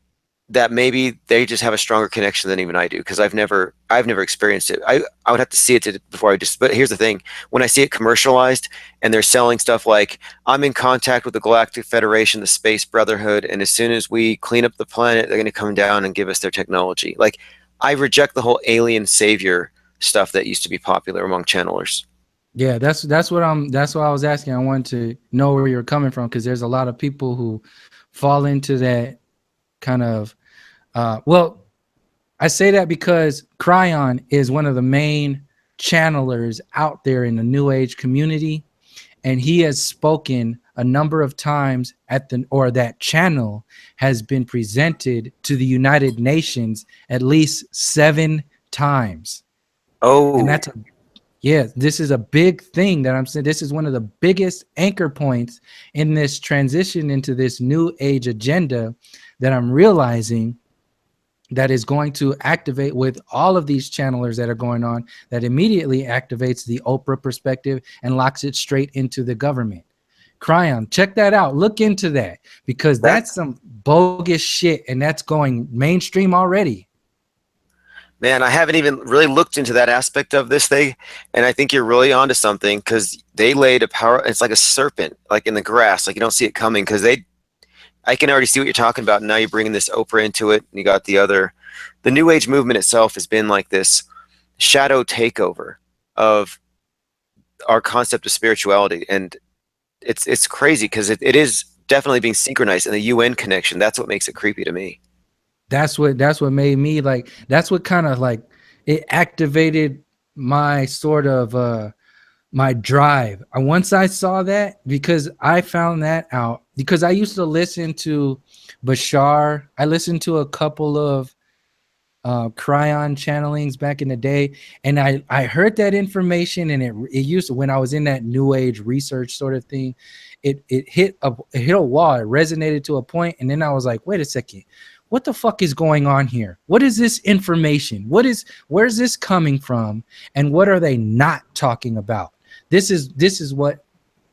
that maybe they just have a stronger connection than even I do, because I've never experienced it. I would have to see it before I just. But here's the thing: when I see it commercialized and they're selling stuff like I'm in contact with the Galactic Federation, the Space Brotherhood, and as soon as we clean up the planet, they're going to come down and give us their technology. Like I reject the whole alien savior stuff that used to be popular among channelers. Yeah, that's what I was asking. I wanted to know where you're coming from because there's a lot of people who fall into that kind of well, I say that because Cryon is one of the main channelers out there in the new age community, and he has spoken a number of times at the or that channel has been presented to the United Nations at least 7 times. And Oh, that's a yeah, this is a big thing that I'm saying. This is one of the biggest anchor points in this transition into this new age agenda that I'm realizing that is going to activate with all of these channelers that are going on, that immediately activates the Oprah perspective and locks it straight into the government. Cryon, check that out. Look into that because that's that's some bogus shit and that's going mainstream already. Man, I haven't even really looked into that aspect of this thing, and I think you're really onto something because they laid a power. It's like a serpent, like in the grass, like you don't see it coming because they. I can already see what you're talking about. And now you're bringing this Oprah into it, and you got the New Age movement itself has been like this shadow takeover of our concept of spirituality, and it's crazy because it is definitely being synchronized in the UN connection. That's what makes it creepy to me. That's what made me like that's what kind of like it activated my sort of my drive. Once I saw that, because I found that out, because I used to listen to Bashar. I listened to a couple of cryon channelings back in the day, and I heard that information, and it used to, when I was in that new age research sort of thing, it hit a wall. It resonated to a point, and then I was like, wait a second, what the fuck is going on here? What is this information? Where's this coming from, and what are they not talking about? This is what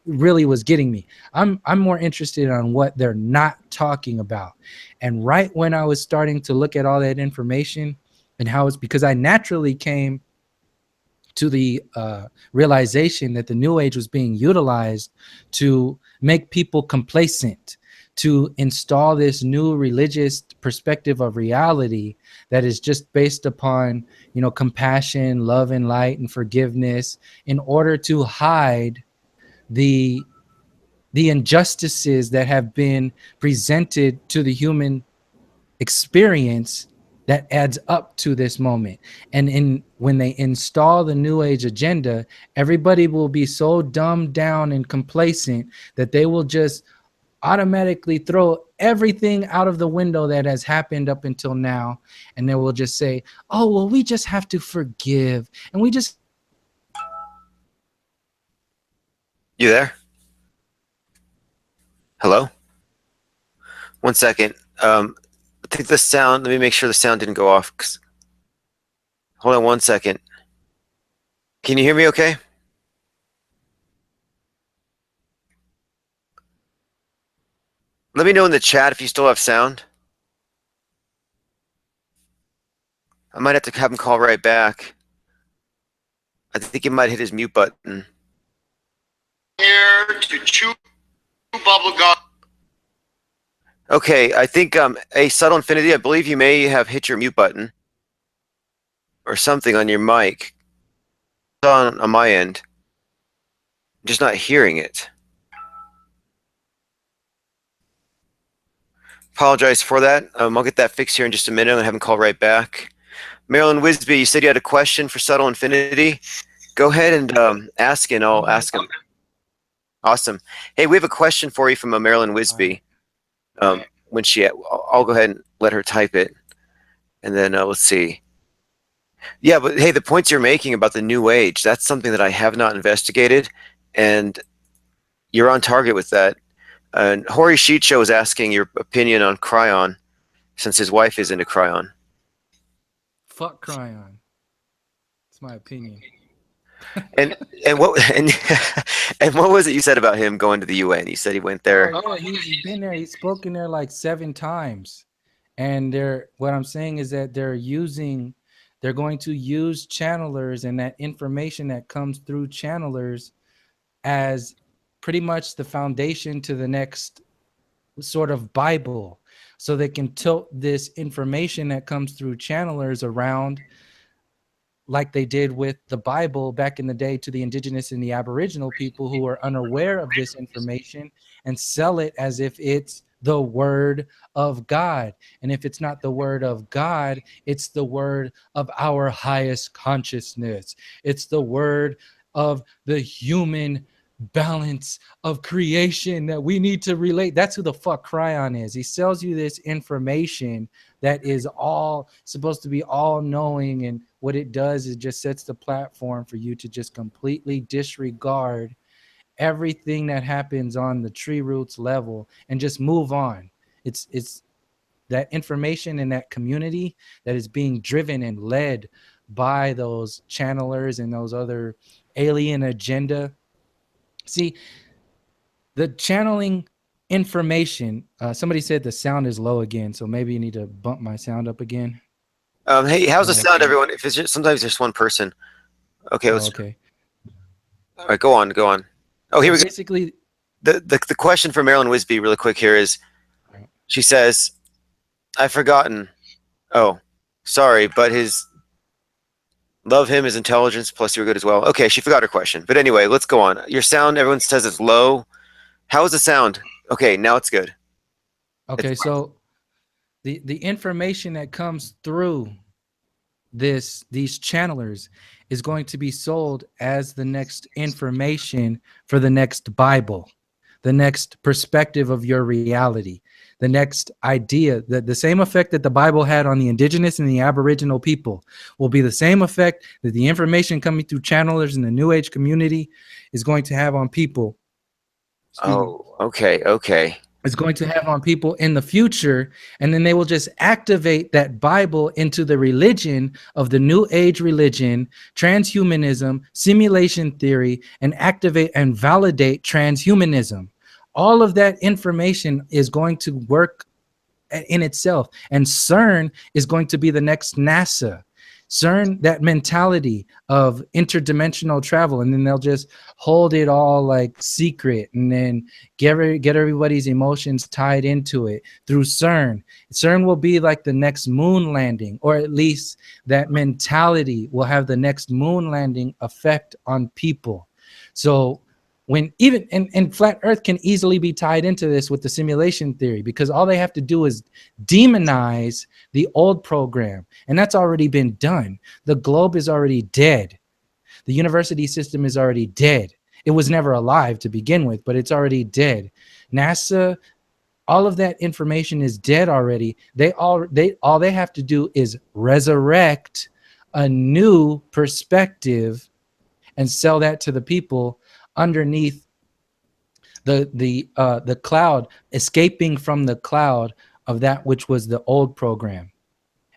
really was getting me. I'm more interested on what they're not talking about. And right when I was starting to look at all that information and how it's, because I naturally came to the realization that the new age was being utilized to make people complacent, to install this new religious perspective of reality that is just based upon, compassion, love, and light, and forgiveness, in order to hide the the injustices that have been presented to the human experience that adds up to this moment. And when they install the new age agenda, everybody will be so dumbed down and complacent that they will just automatically throw everything out of the window that has happened up until now, and they will just say, oh well, we just have to forgive, and we just. You there? Hello? One second. I think the sound, let me make sure the sound didn't go off. Hold on one second. Can you hear me okay? Let me know in the chat if you still have sound. I might have to have him call right back. I think he might hit his mute button. Here to chew bubble gum. Okay, I think a subtle infinity, I believe you may have hit your mute button or something on your mic. On my end. I'm just not hearing it. Apologize for that. I'll get that fixed here in just a minute and have him call right back. Marilyn Wisby, you said you had a question for subtle infinity. Go ahead and ask, and I'll ask him. Awesome. Hey, we have a question for you from a Marilyn Wisby. When I'll go ahead and let her type it, and then let's see. Yeah, but hey, the points you're making about the new age, that's something that I have not investigated, and you're on target with that. And Hori Sheet Show is asking your opinion on cryon, since his wife is into cryon. Fuck cryon. It's my opinion. And what and what was it you said about him going to the UN? You said he went there. Oh yeah, he's been there. He's spoken there like 7 times. And what I'm saying is that they're going to use channelers and that information that comes through channelers as pretty much the foundation to the next sort of Bible. So they can tilt this information that comes through channelers around, like they did with the Bible back in the day, to the indigenous and the Aboriginal people who are unaware of this information, and sell it as if it's the word of God. And if it's not the word of God, it's the word of our highest consciousness. It's the word of the human balance of creation that we need to relate. That's who the fuck cryon is. He sells you this information that is all supposed to be all knowing, and what it does is just sets the platform for you to just completely disregard everything that happens on the tree roots level and just move on. It's that information in that community that is being driven and led by those channelers and those other alien agenda. See, the channeling information, somebody said the sound is low again, so maybe you need to bump my sound up again. Hey, how's the sound, everyone? If it's just, sometimes there's one person. Okay, let's. Okay. All right, go on. Oh, here we go. Basically, The question for Marilyn Wisby, really quick here, is she says, "I've forgotten. Oh, sorry, but love him, his intelligence, plus you were good as well." Okay, she forgot her question, but anyway, let's go on. Your sound, everyone says it's low. How is the sound? Okay, now it's good. okay, so the information that comes through these channelers is going to be sold as the next information for the next Bible, the next perspective of your reality, the next idea. That the same effect that the Bible had on the indigenous and the aboriginal people will be the same effect that the information coming through channelers in the New Age community is going to have on people. Oh, okay, okay. Is going to have on people in the future, and then they will just activate that Bible into the religion of the New Age religion, transhumanism, simulation theory, and activate and validate transhumanism. All of that information is going to work in itself, and CERN is going to be the next NASA. CERN, that mentality of interdimensional travel, and then they'll just hold it all like secret, and then get everybody's emotions tied into it through CERN. CERN will be like the next moon landing, or at least that mentality will have the next moon landing effect on people. So when even and flat earth can easily be tied into this with the simulation theory, because all they have to do is demonize the old program, and that's already been done. The globe is already dead. The university system is already dead. It was never alive to begin with, but it's already dead. NASA, all of that information is dead already. All they have to do is resurrect a new perspective and sell that to the people underneath the cloud, escaping from the cloud of that which was the old program.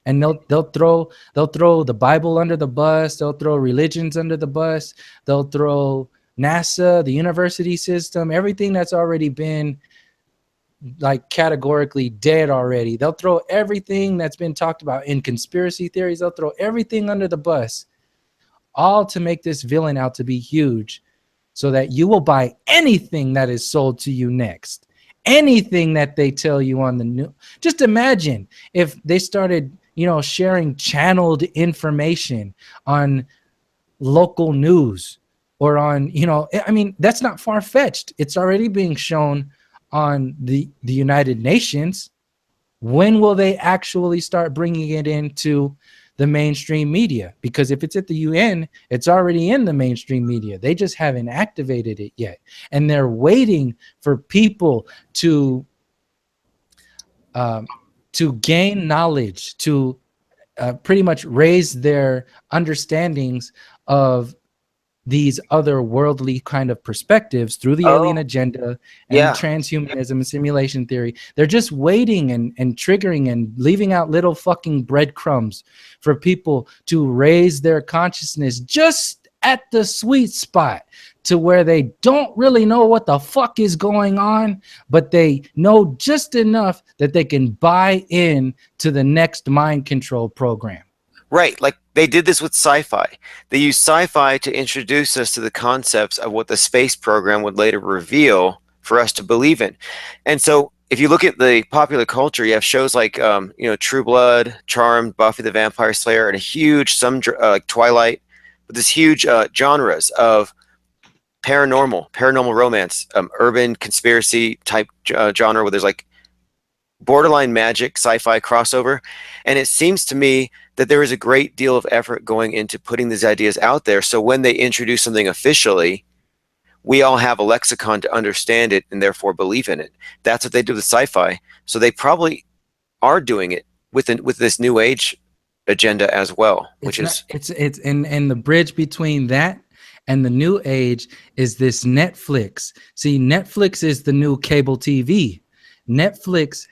And they'll throw the Bible under the bus, they'll throw religions under the bus, they'll throw NASA, the university system, everything that's already been like categorically dead already. They'll throw everything that's been talked about in conspiracy theories, they'll throw everything under the bus, all to make this villain out to be huge, so that you will buy anything that is sold to you next, anything that they tell you on the news. Just imagine if they started, sharing channeled information on local news, or on, I mean, that's not far-fetched. It's already being shown on the United Nations. When will they actually start bringing it into the mainstream media? Because if it's at the UN, it's already in the mainstream media. They just haven't activated it yet. And they're waiting for people to gain knowledge, to pretty much raise their understandings of these other worldly kind of perspectives through the alien agenda and Yeah. transhumanism and simulation theory. They're just waiting and triggering and leaving out little fucking breadcrumbs for people to raise their consciousness just at the sweet spot, to where they don't really know what the fuck is going on, but they know just enough that they can buy in to the next mind control program. Right, like they did this with sci-fi. They used sci-fi to introduce us to the concepts of what the space program would later reveal for us to believe in. And so if you look at the popular culture, you have shows like True Blood, Charmed, Buffy the Vampire Slayer, and a huge like Twilight, but this huge genres of paranormal romance, urban conspiracy type genre, where there's like borderline magic sci-fi crossover. And it seems to me that there is a great deal of effort going into putting these ideas out there, so when they introduce something officially, we all have a lexicon to understand it and therefore believe in it. That's what they do with sci-fi. So they probably are doing it with this new age agenda as well, which is and the bridge between that and the new age is this Netflix. See, Netflix is the new cable TV. Netflix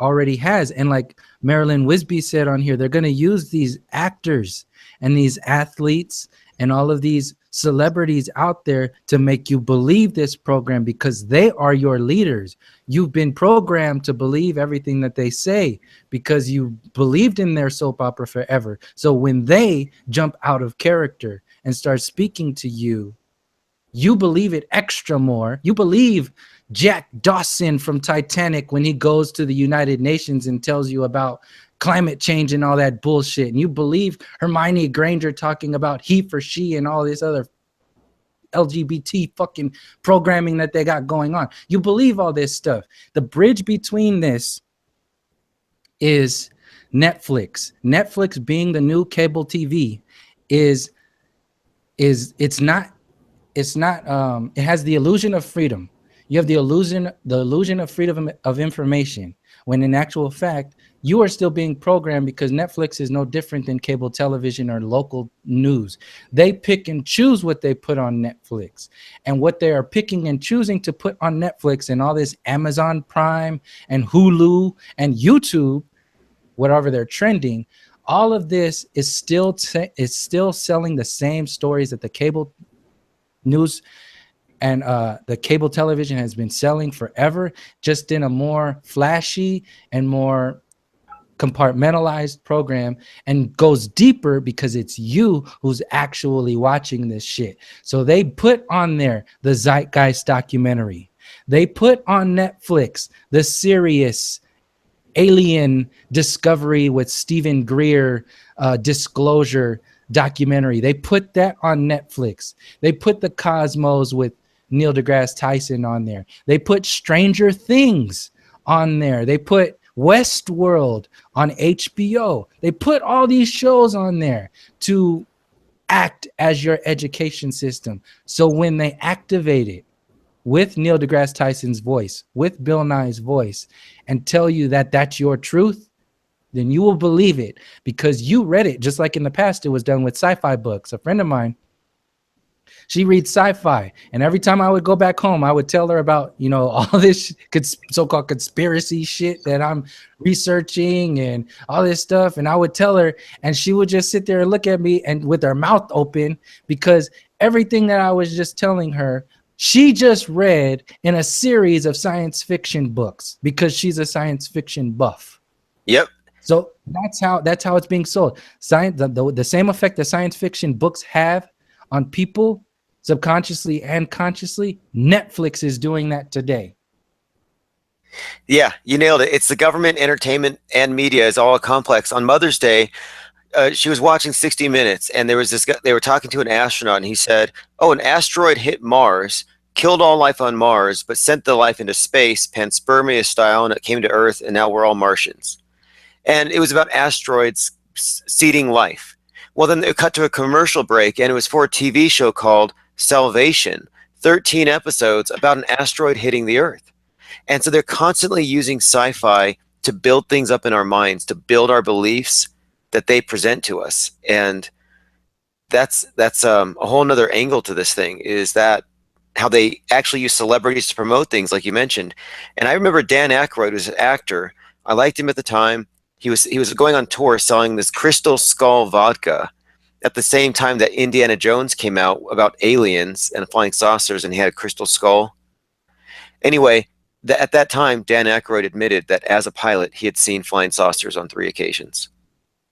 already has, and like Marilyn Wisby said on here, they're going to use these actors and these athletes and all of these celebrities out there to make you believe this program, because they are your leaders. You've been programmed to believe everything that they say because you believed in their soap opera forever. So when they jump out of character and start speaking to you, you believe it extra more. You believe Jack Dawson from Titanic when he goes to the United Nations and tells you about climate change and all that bullshit. And you believe Hermione Granger talking about he for she and all this other LGBT fucking programming that they got going on. You believe all this stuff. The bridge between this is Netflix. Netflix being the new cable TV is is it's not it has the illusion of freedom. You have the illusion of freedom of information, when in actual fact you are still being programmed, because Netflix is no different than cable television or local news. They pick and choose what they put on Netflix, and what they are picking and choosing to put on Netflix and all this Amazon Prime and Hulu and YouTube, whatever they're trending. All of this is still selling the same stories that the cable news and the cable television has been selling forever, just in a more flashy and more compartmentalized program, and goes deeper because it's you who's actually watching this shit. So they put on there the Zeitgeist documentary. They put on Netflix the Sirius alien discovery with Stephen Greer disclosure documentary. They put that on Netflix. They put the Cosmos with Neil deGrasse Tyson on there. They put Stranger Things on there. They put Westworld on HBO. They put all these shows on there to act as your education system. So when they activate it with Neil deGrasse Tyson's voice, with Bill Nye's voice, and tell you that that's your truth, then you will believe it because you read it. Just like in the past, it was done with sci-fi books. A friend of mine, she reads sci-fi, and every time I would go back home, I would tell her about, you know, all this so-called conspiracy shit that I'm researching and all this stuff. And I would tell her, and she would just sit there and look at me and with her mouth open, because everything that I was just telling her, she just read in a series of science fiction books, because she's a science fiction buff. Yep. So that's how it's being sold. Science, the same effect that science fiction books have on people subconsciously and consciously, Netflix is doing that today. Yeah, you nailed it. It's the government, entertainment, and media is all a complex. On Mother's Day, she was watching 60 Minutes, and there was this guy, they were talking to an astronaut, and he said, "Oh, an asteroid hit Mars, killed all life on Mars, but sent the life into space, panspermia style, and it came to Earth, and now we're all Martians." And it was about asteroids seeding life. Well, then it cut to a commercial break, and it was for a TV show called Salvation, 13 episodes about an asteroid hitting the Earth. And so they're constantly using sci-fi to build things up in our minds, to build our beliefs that they present to us. And that's a whole nother angle to this thing, is that how they actually use celebrities to promote things, like you mentioned. And I remember Dan Aykroyd was an actor. I liked him at the time. He was going on tour selling this Crystal Skull vodka at the same time that Indiana Jones came out about aliens and flying saucers, and he had a crystal skull. Anyway, at that time, Dan Aykroyd admitted that as a pilot, he had seen flying saucers on 3 occasions.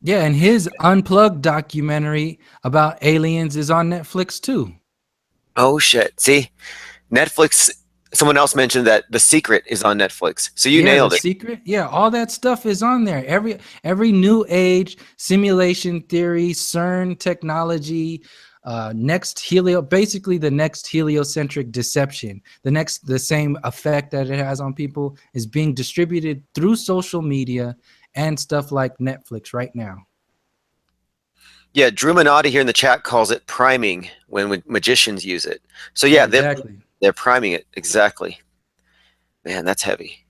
Yeah, and his Unplugged documentary about aliens is on Netflix too. Oh shit! See, Netflix. Someone else mentioned that The Secret is on Netflix, so you nailed The it. Secret. Yeah, all that stuff is on there. Every new age simulation theory, CERN technology, basically the next heliocentric deception, the same effect that it has on people is being distributed through social media and stuff like Netflix right now. Yeah, Drew Minotti here in the chat calls it priming when magicians use it. So yeah, exactly. They're priming it. Exactly. Man, that's heavy.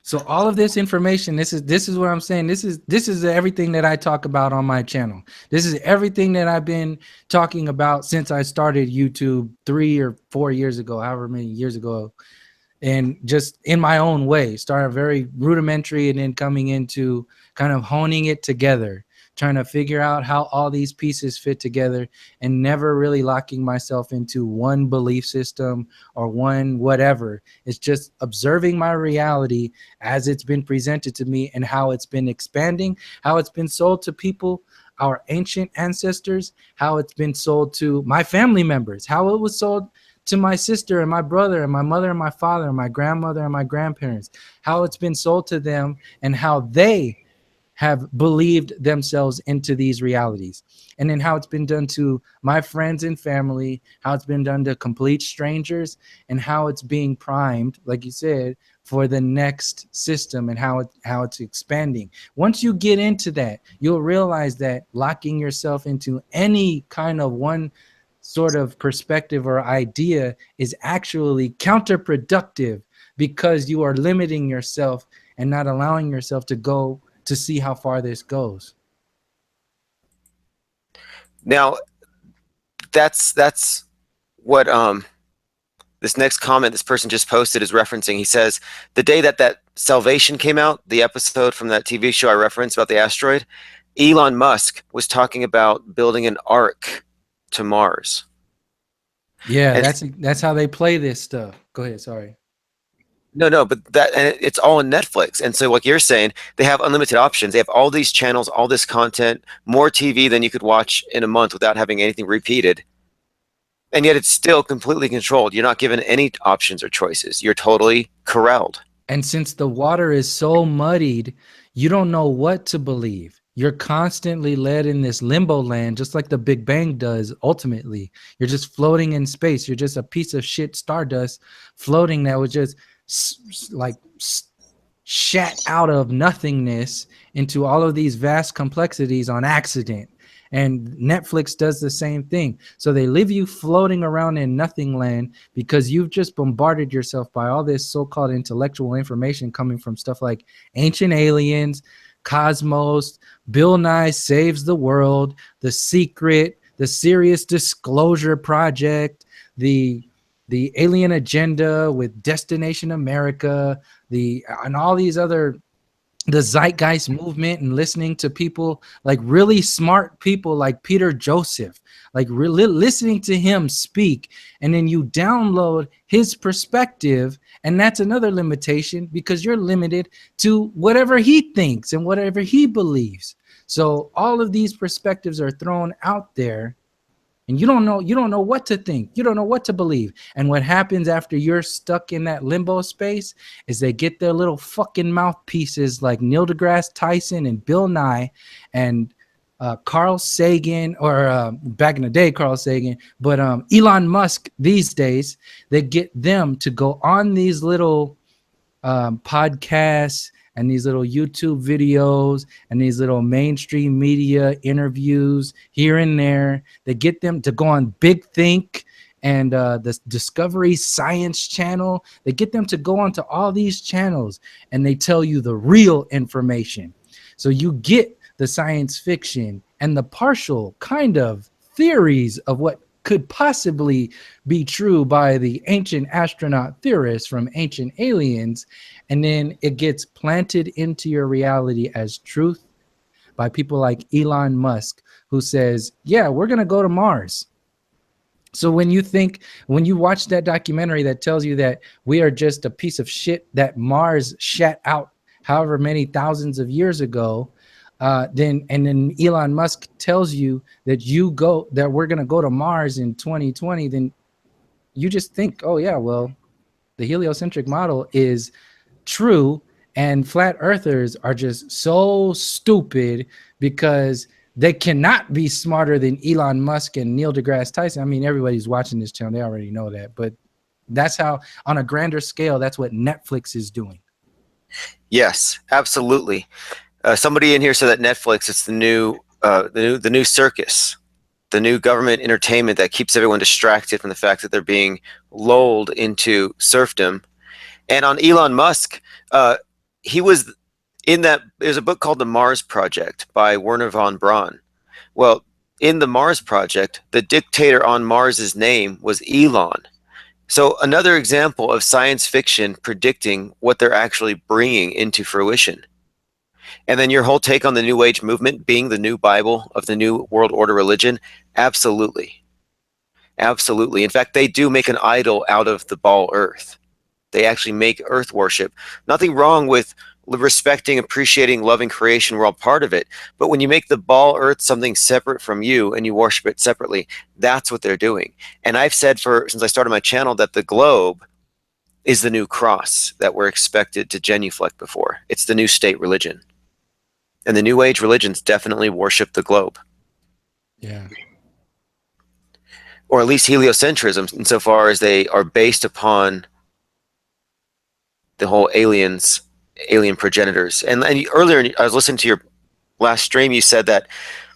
So all of this information, this is what I'm saying. This is everything that I talk about on my channel. This is everything that I've been talking about since I started YouTube 3 or 4 years ago, however many years ago. And just in my own way, started very rudimentary and then coming into kind of honing it together, trying to figure out how all these pieces fit together, and never really locking myself into one belief system or one whatever. It's just observing my reality as it's been presented to me and how it's been expanding, how it's been sold to people, our ancient ancestors, how it's been sold to my family members, how it was sold to my sister and my brother and my mother and my father and my grandmother and my grandparents, how it's been sold to them, and how they have believed themselves into these realities. And then how it's been done to my friends and family, how it's been done to complete strangers, and how it's being primed, like you said, for the next system, and how it's expanding. Once you get into that, you'll realize that locking yourself into any kind of one sort of perspective or idea is actually counterproductive, because you are limiting yourself and not allowing yourself to go to see how far this goes. Now, that's what this next comment this person just posted is referencing. He says, the day that Salvation came out, the episode from that TV show I referenced about the asteroid, Elon Musk was talking about building an ark to Mars. Yeah, And that's how they play this stuff. Go ahead, sorry. no, but it's all on Netflix. And so like you're saying, they have unlimited options. They have all these channels, all this content, more TV than you could watch in a month without having anything repeated. And yet it's still completely controlled. You're not given any options or choices. You're totally corralled. And since the water is so muddied, you don't know what to believe. You're constantly led in this limbo land, just like the Big Bang does. Ultimately, you're just floating in space. You're just a piece of shit stardust floating that was just like shat out of nothingness into all of these vast complexities on accident. And Netflix does the same thing. So they leave you floating around in nothing land because you've just bombarded yourself by all this so-called intellectual information coming from stuff like Ancient Aliens, Cosmos, Bill Nye Saves the World, The Secret, the Serious Disclosure Project, the Alien Agenda with Destination America, and all these other, the Zeitgeist movement, and listening to people like really smart people like Peter Joseph, like really listening to him speak, and then you download his perspective, and that's another limitation because you're limited to whatever he thinks and whatever he believes. So all of these perspectives are thrown out there, and you don't know what to think. You don't know what to believe. And what happens after you're stuck in that limbo space is they get their little fucking mouthpieces like Neil deGrasse Tyson and Bill Nye and Carl Sagan, or back in the day, Carl Sagan, but Elon Musk these days, they get them to go on these little podcasts and these little YouTube videos and these little mainstream media interviews here and there. They get them to go on Big Think and the Discovery Science Channel. They get them to go onto all these channels, and they tell you the real information. So you get the science fiction and the partial kind of theories of what could possibly be true by the ancient astronaut theorists from Ancient Aliens, and then it gets planted into your reality as truth by people like Elon Musk, who says, yeah, we're going to go to Mars. So when you watch that documentary that tells you that we are just a piece of shit that Mars shat out however many thousands of years ago, then Elon Musk tells you that we're going to go to Mars in 2020, then you just think, oh yeah, well, the heliocentric model is true, and flat earthers are just so stupid because they cannot be smarter than Elon Musk and Neil deGrasse Tyson. I mean, everybody's watching this channel, they already know that, but that's how, on a grander scale, that's what Netflix is doing. Yes, absolutely. Somebody in here said that Netflix is the new circus, the new government entertainment that keeps everyone distracted from the fact that they're being lulled into serfdom. And on Elon Musk, he was in that. There's a book called The Mars Project by Werner von Braun. Well, in the Mars Project, the dictator on Mars's name was Elon. So another example of science fiction predicting what they're actually bringing into fruition. And then your whole take on the New Age movement being the new Bible of the New World Order religion, absolutely. Absolutely. In fact, they do make an idol out of the ball Earth. They actually make Earth worship. Nothing wrong with respecting, appreciating, loving creation. We're all part of it. But when you make the ball Earth something separate from you and you worship it separately, that's what they're doing. And I've said since I started my channel that the globe is the new cross that we're expected to genuflect before. It's the new state religion. And the New Age religions definitely worship the globe. Yeah. Or at least heliocentrism, insofar as they are based upon the whole alien progenitors. And earlier, I was listening to your last stream, you said that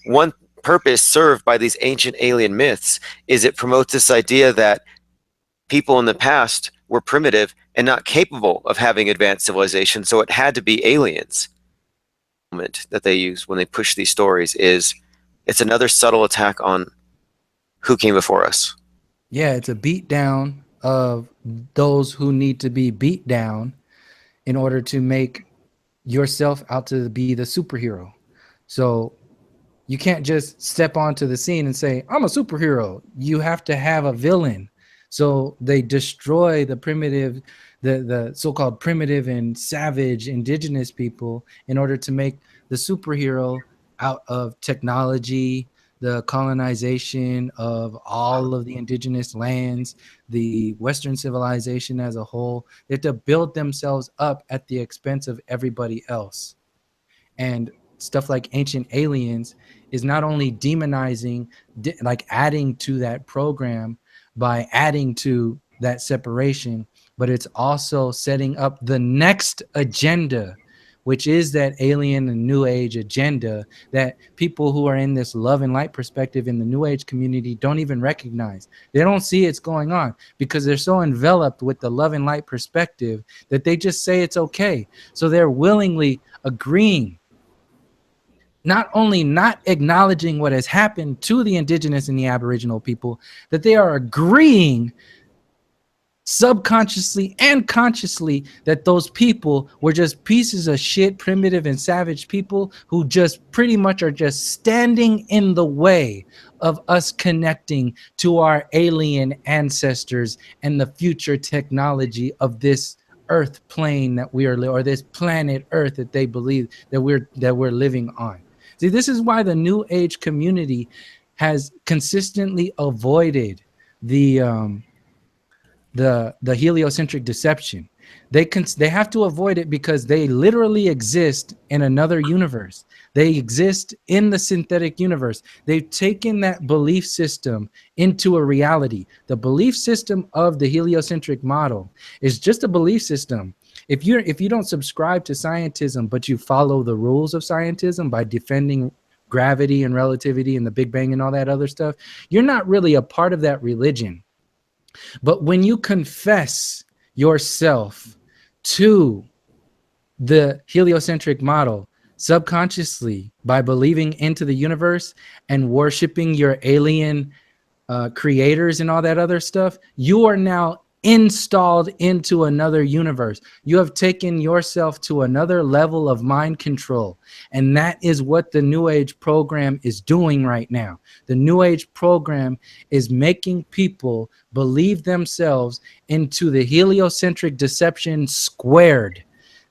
one purpose served by these ancient alien myths is it promotes this idea that people in the past were primitive and not capable of having advanced civilization, so it had to be aliens. That they use when they push these stories is it's another subtle attack on who came before us. Yeah, it's a beat down of those who need to be beat down in order to make yourself out to be the superhero. So you can't just step onto the scene and say, I'm a superhero. You have to have a villain. So they destroy the primitive, the so-called primitive and savage indigenous people in order to make the superhero out of technology, the colonization of all of the indigenous lands, the Western civilization as a whole. They have to build themselves up at the expense of everybody else. And stuff like Ancient Aliens is not only demonizing, like adding to that program by adding to that separation, but it's also setting up the next agenda, which is that alien and new age agenda that people who are in this love and light perspective in the new age community don't even recognize. They don't see it's going on because they're so enveloped with the love and light perspective that they just say it's okay. So they're willingly agreeing, not only not acknowledging what has happened to the indigenous and the aboriginal people, that they are agreeing subconsciously and consciously that those people were just pieces of shit, primitive and savage people who just pretty much are just standing in the way of us connecting to our alien ancestors and the future technology of this earth plane that we are, or this planet earth that they believe that we're living on. See, this is why the new age community has consistently avoided the heliocentric deception. They have to avoid it because they literally exist in another universe. They exist in the synthetic universe. They've taken that belief system into a reality. The belief system of the heliocentric model is just a belief system. If you don't subscribe to scientism, but you follow the rules of scientism by defending gravity and relativity and the Big Bang and all that other stuff, you're not really a part of that religion. But when you confess yourself to the heliocentric model subconsciously by believing into the universe and worshiping your alien creators and all that other stuff, you are now installed into another universe. You have taken yourself to another level of mind control. And that is what the New Age program is doing right now. The New Age program is making people believe themselves into the heliocentric deception squared.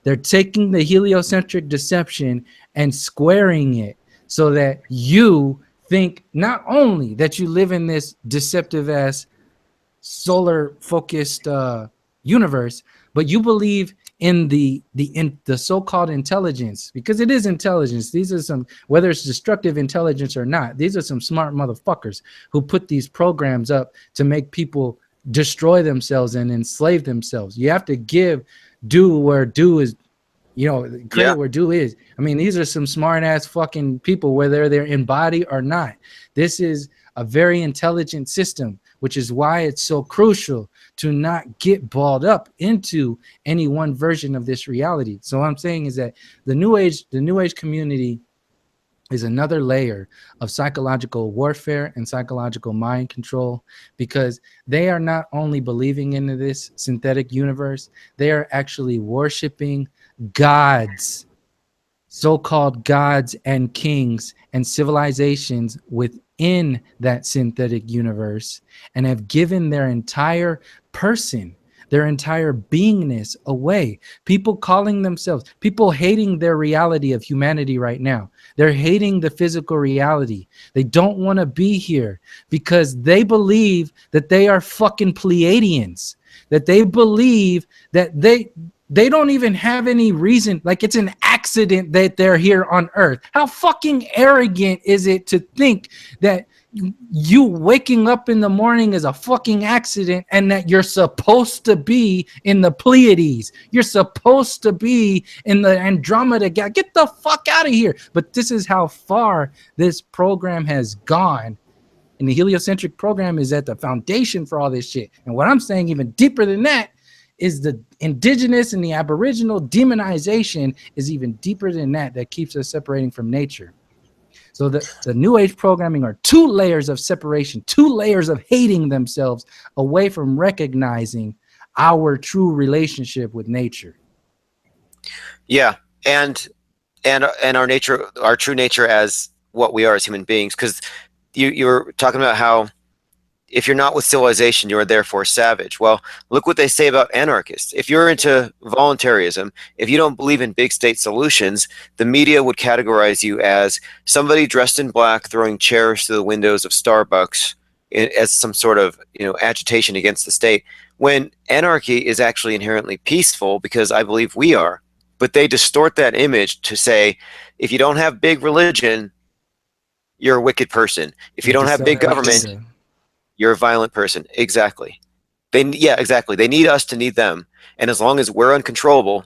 They're taking the heliocentric deception and squaring it so that you think not only that you live in this deceptive ass solar focused universe, but you believe in the so-called intelligence, because it is intelligence. These are some, whether it's destructive intelligence or not, these are some smart motherfuckers who put these programs up to make people destroy themselves and enslave themselves. You have to give due where due is, credit where due is. I mean, these are some smart ass fucking people, whether they're in body or not. This is a very intelligent system, which is why it's so crucial to not get balled up into any one version of this reality. So what I'm saying is that the New Age community is another layer of psychological warfare and psychological mind control, because they are not only believing into this synthetic universe, they are actually worshiping gods, so-called gods and kings and civilizations within that synthetic universe, and have given their entire person, their entire beingness away. People calling themselves, people hating their reality of humanity right now. They're hating the physical reality. They don't want to be here because they believe that they are fucking Pleiadians, that they believe that they don't even have any reason. Like, it's an act accident that they're here on Earth. How fucking arrogant is it to think that you waking up in the morning is a fucking accident and that you're supposed to be in the Pleiades? You're supposed to be in the Andromeda Galaxy. Get the fuck out of here. But this is how far this program has gone. And the heliocentric program is at the foundation for all this shit. And what I'm saying, even deeper than that, is the indigenous and the aboriginal demonization is even deeper than that, that keeps us separating from nature. So the New Age programming are 2 layers of separation, 2 layers of hating themselves away from recognizing our true relationship with nature. Yeah, and our nature, our true nature as what we are as human beings. Because you were talking about how if you're not with civilization, you are therefore savage. Well, look what they say about anarchists. If you're into voluntarism, if you don't believe in big state solutions, the media would categorize you as somebody dressed in black throwing chairs through the windows of Starbucks as some sort of, you know, agitation against the state, when anarchy is actually inherently peaceful, because I believe we are. But they distort that image to say, if you don't have big religion, you're a wicked person. If you don't have big government, you're a violent person. Exactly. Yeah, exactly. They need us to need them. And as long as we're uncontrollable,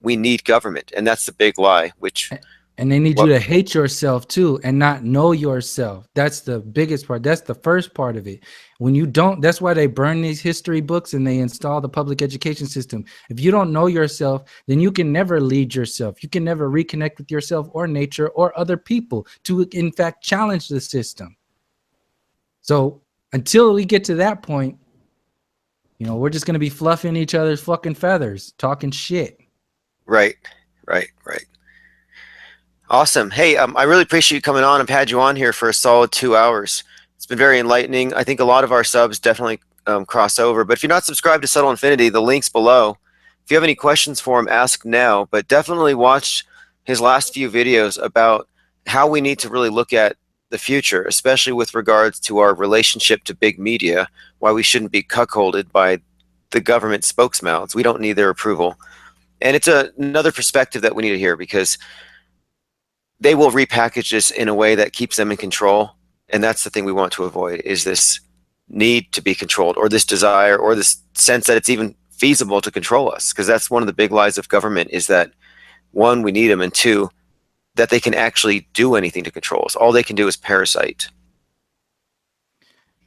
we need government. And that's the big lie, which... And they need you to hate yourself too and not know yourself. That's the biggest part. That's the first part of it. When you don't, that's why they burn these history books and they install the public education system. If you don't know yourself, then you can never lead yourself. You can never reconnect with yourself or nature or other people to, in fact, challenge the system. So until we get to that point, you know, we're just going to be fluffing each other's fucking feathers, talking shit. Right. Awesome. Hey, I really appreciate you coming on. I've had you on here for a solid 2 hours. It's been very enlightening. I think a lot of our subs definitely cross over. But if you're not subscribed to Subtle Infinity, the link's below. If you have any questions for him, ask now. But definitely watch his last few videos about how we need to really look at the future, especially with regards to our relationship to big media, why we shouldn't be cuckolded by the government spokesmouths. We don't need their approval. And it's another perspective that we need to hear, because they will repackage this in a way that keeps them in control. And that's the thing we want to avoid, is this need to be controlled, or this desire, or this sense that it's even feasible to control us. Because that's one of the big lies of government, is that, 1, we need them, and 2, that they can actually do anything to control us. All they can do is parasite.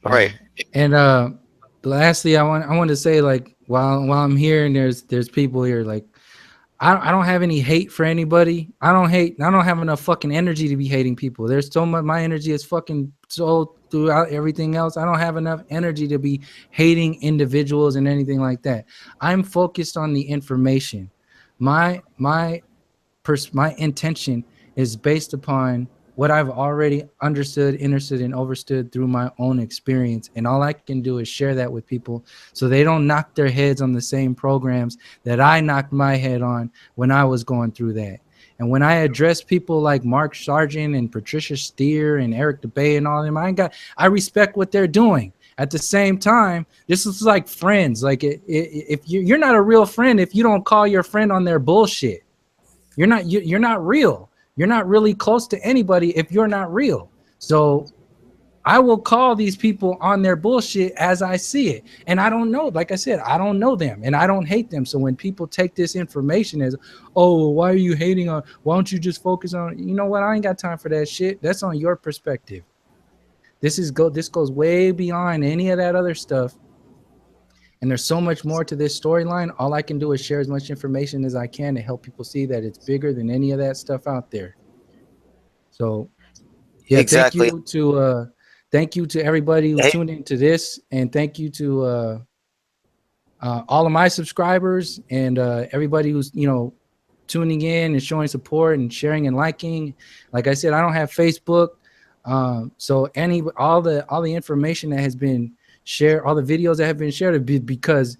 All right. And lastly, I want to say, like, while I'm here and there's people here, like, I don't have any hate for anybody. I don't have enough fucking energy to be hating people. There's so much, my energy is fucking so throughout everything else. I don't have enough energy to be hating individuals and anything like that. I'm focused on the information. My intention is based upon what I've already understood, understood, and overstood through my own experience. And all I can do is share that with people so they don't knock their heads on the same programs that I knocked my head on when I was going through that. And when I address people like Mark Sargent and Patricia Steer and Eric DeBay and all them, I respect what they're doing. At the same time, this is like friends. Like, if you're not a real friend if you don't call your friend on their bullshit. You're not real. You're not really close to anybody if you're not real. So I will call these people on their bullshit as I see it. And I don't know, like I said, I don't know them and I don't hate them. So when people take this information as, oh, why are you hating on, why don't you just focus on, you know what? I ain't got time for that shit. That's on your perspective. This goes way beyond any of that other stuff. And there's so much more to this storyline. All I can do is share as much information as I can to help people see that it's bigger than any of that stuff out there. So, yeah, exactly. Thank you to everybody who tuned into this, and thank you to all of my subscribers and everybody who's tuning in and showing support and sharing and liking. Like I said, I don't have Facebook, so all the information that has been share all the videos that have been shared because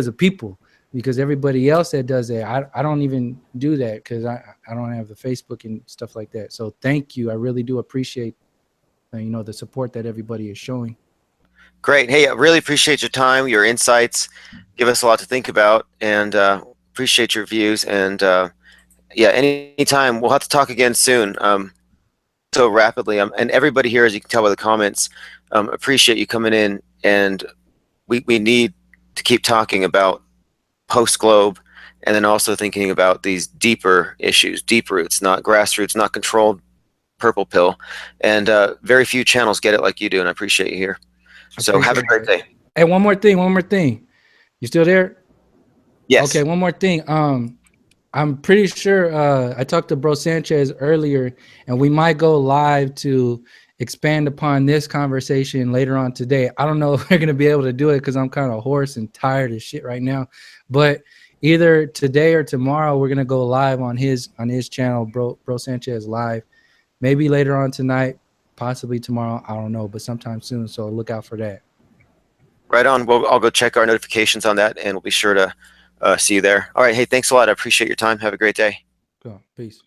of people, because everybody else that does that, I don't even do that because I don't have the Facebook and stuff like that. So thank you. I really do appreciate the support that everybody is showing. Great. Hey, I really appreciate your time, your insights. Give us a lot to think about, and appreciate your views. And Yeah, anytime. We'll have to talk again soon. So rapidly, and everybody here, as you can tell by the comments, appreciate you coming in, and we need to keep talking about post globe, and then also thinking about these deeper issues, deep roots, not grassroots, not controlled purple pill, and very few channels get it like you do, and I appreciate you here. So have a great day. Hey, one more thing. You still there? Yes. Okay, one more thing. I'm pretty sure I talked to Bro Sanchez earlier, and we might go live to expand upon this conversation later on today. I don't know if we're gonna be able to do it because I'm kind of hoarse and tired as shit right now. But either today or tomorrow, we're gonna go live on his channel, Bro Sanchez Live. Maybe later on tonight, possibly tomorrow. I don't know, but sometime soon. So look out for that. Right on. Well, I'll go check our notifications on that, and we'll be sure to see you there. All right. Hey, thanks a lot. I appreciate your time. Have a great day. Cool. Peace.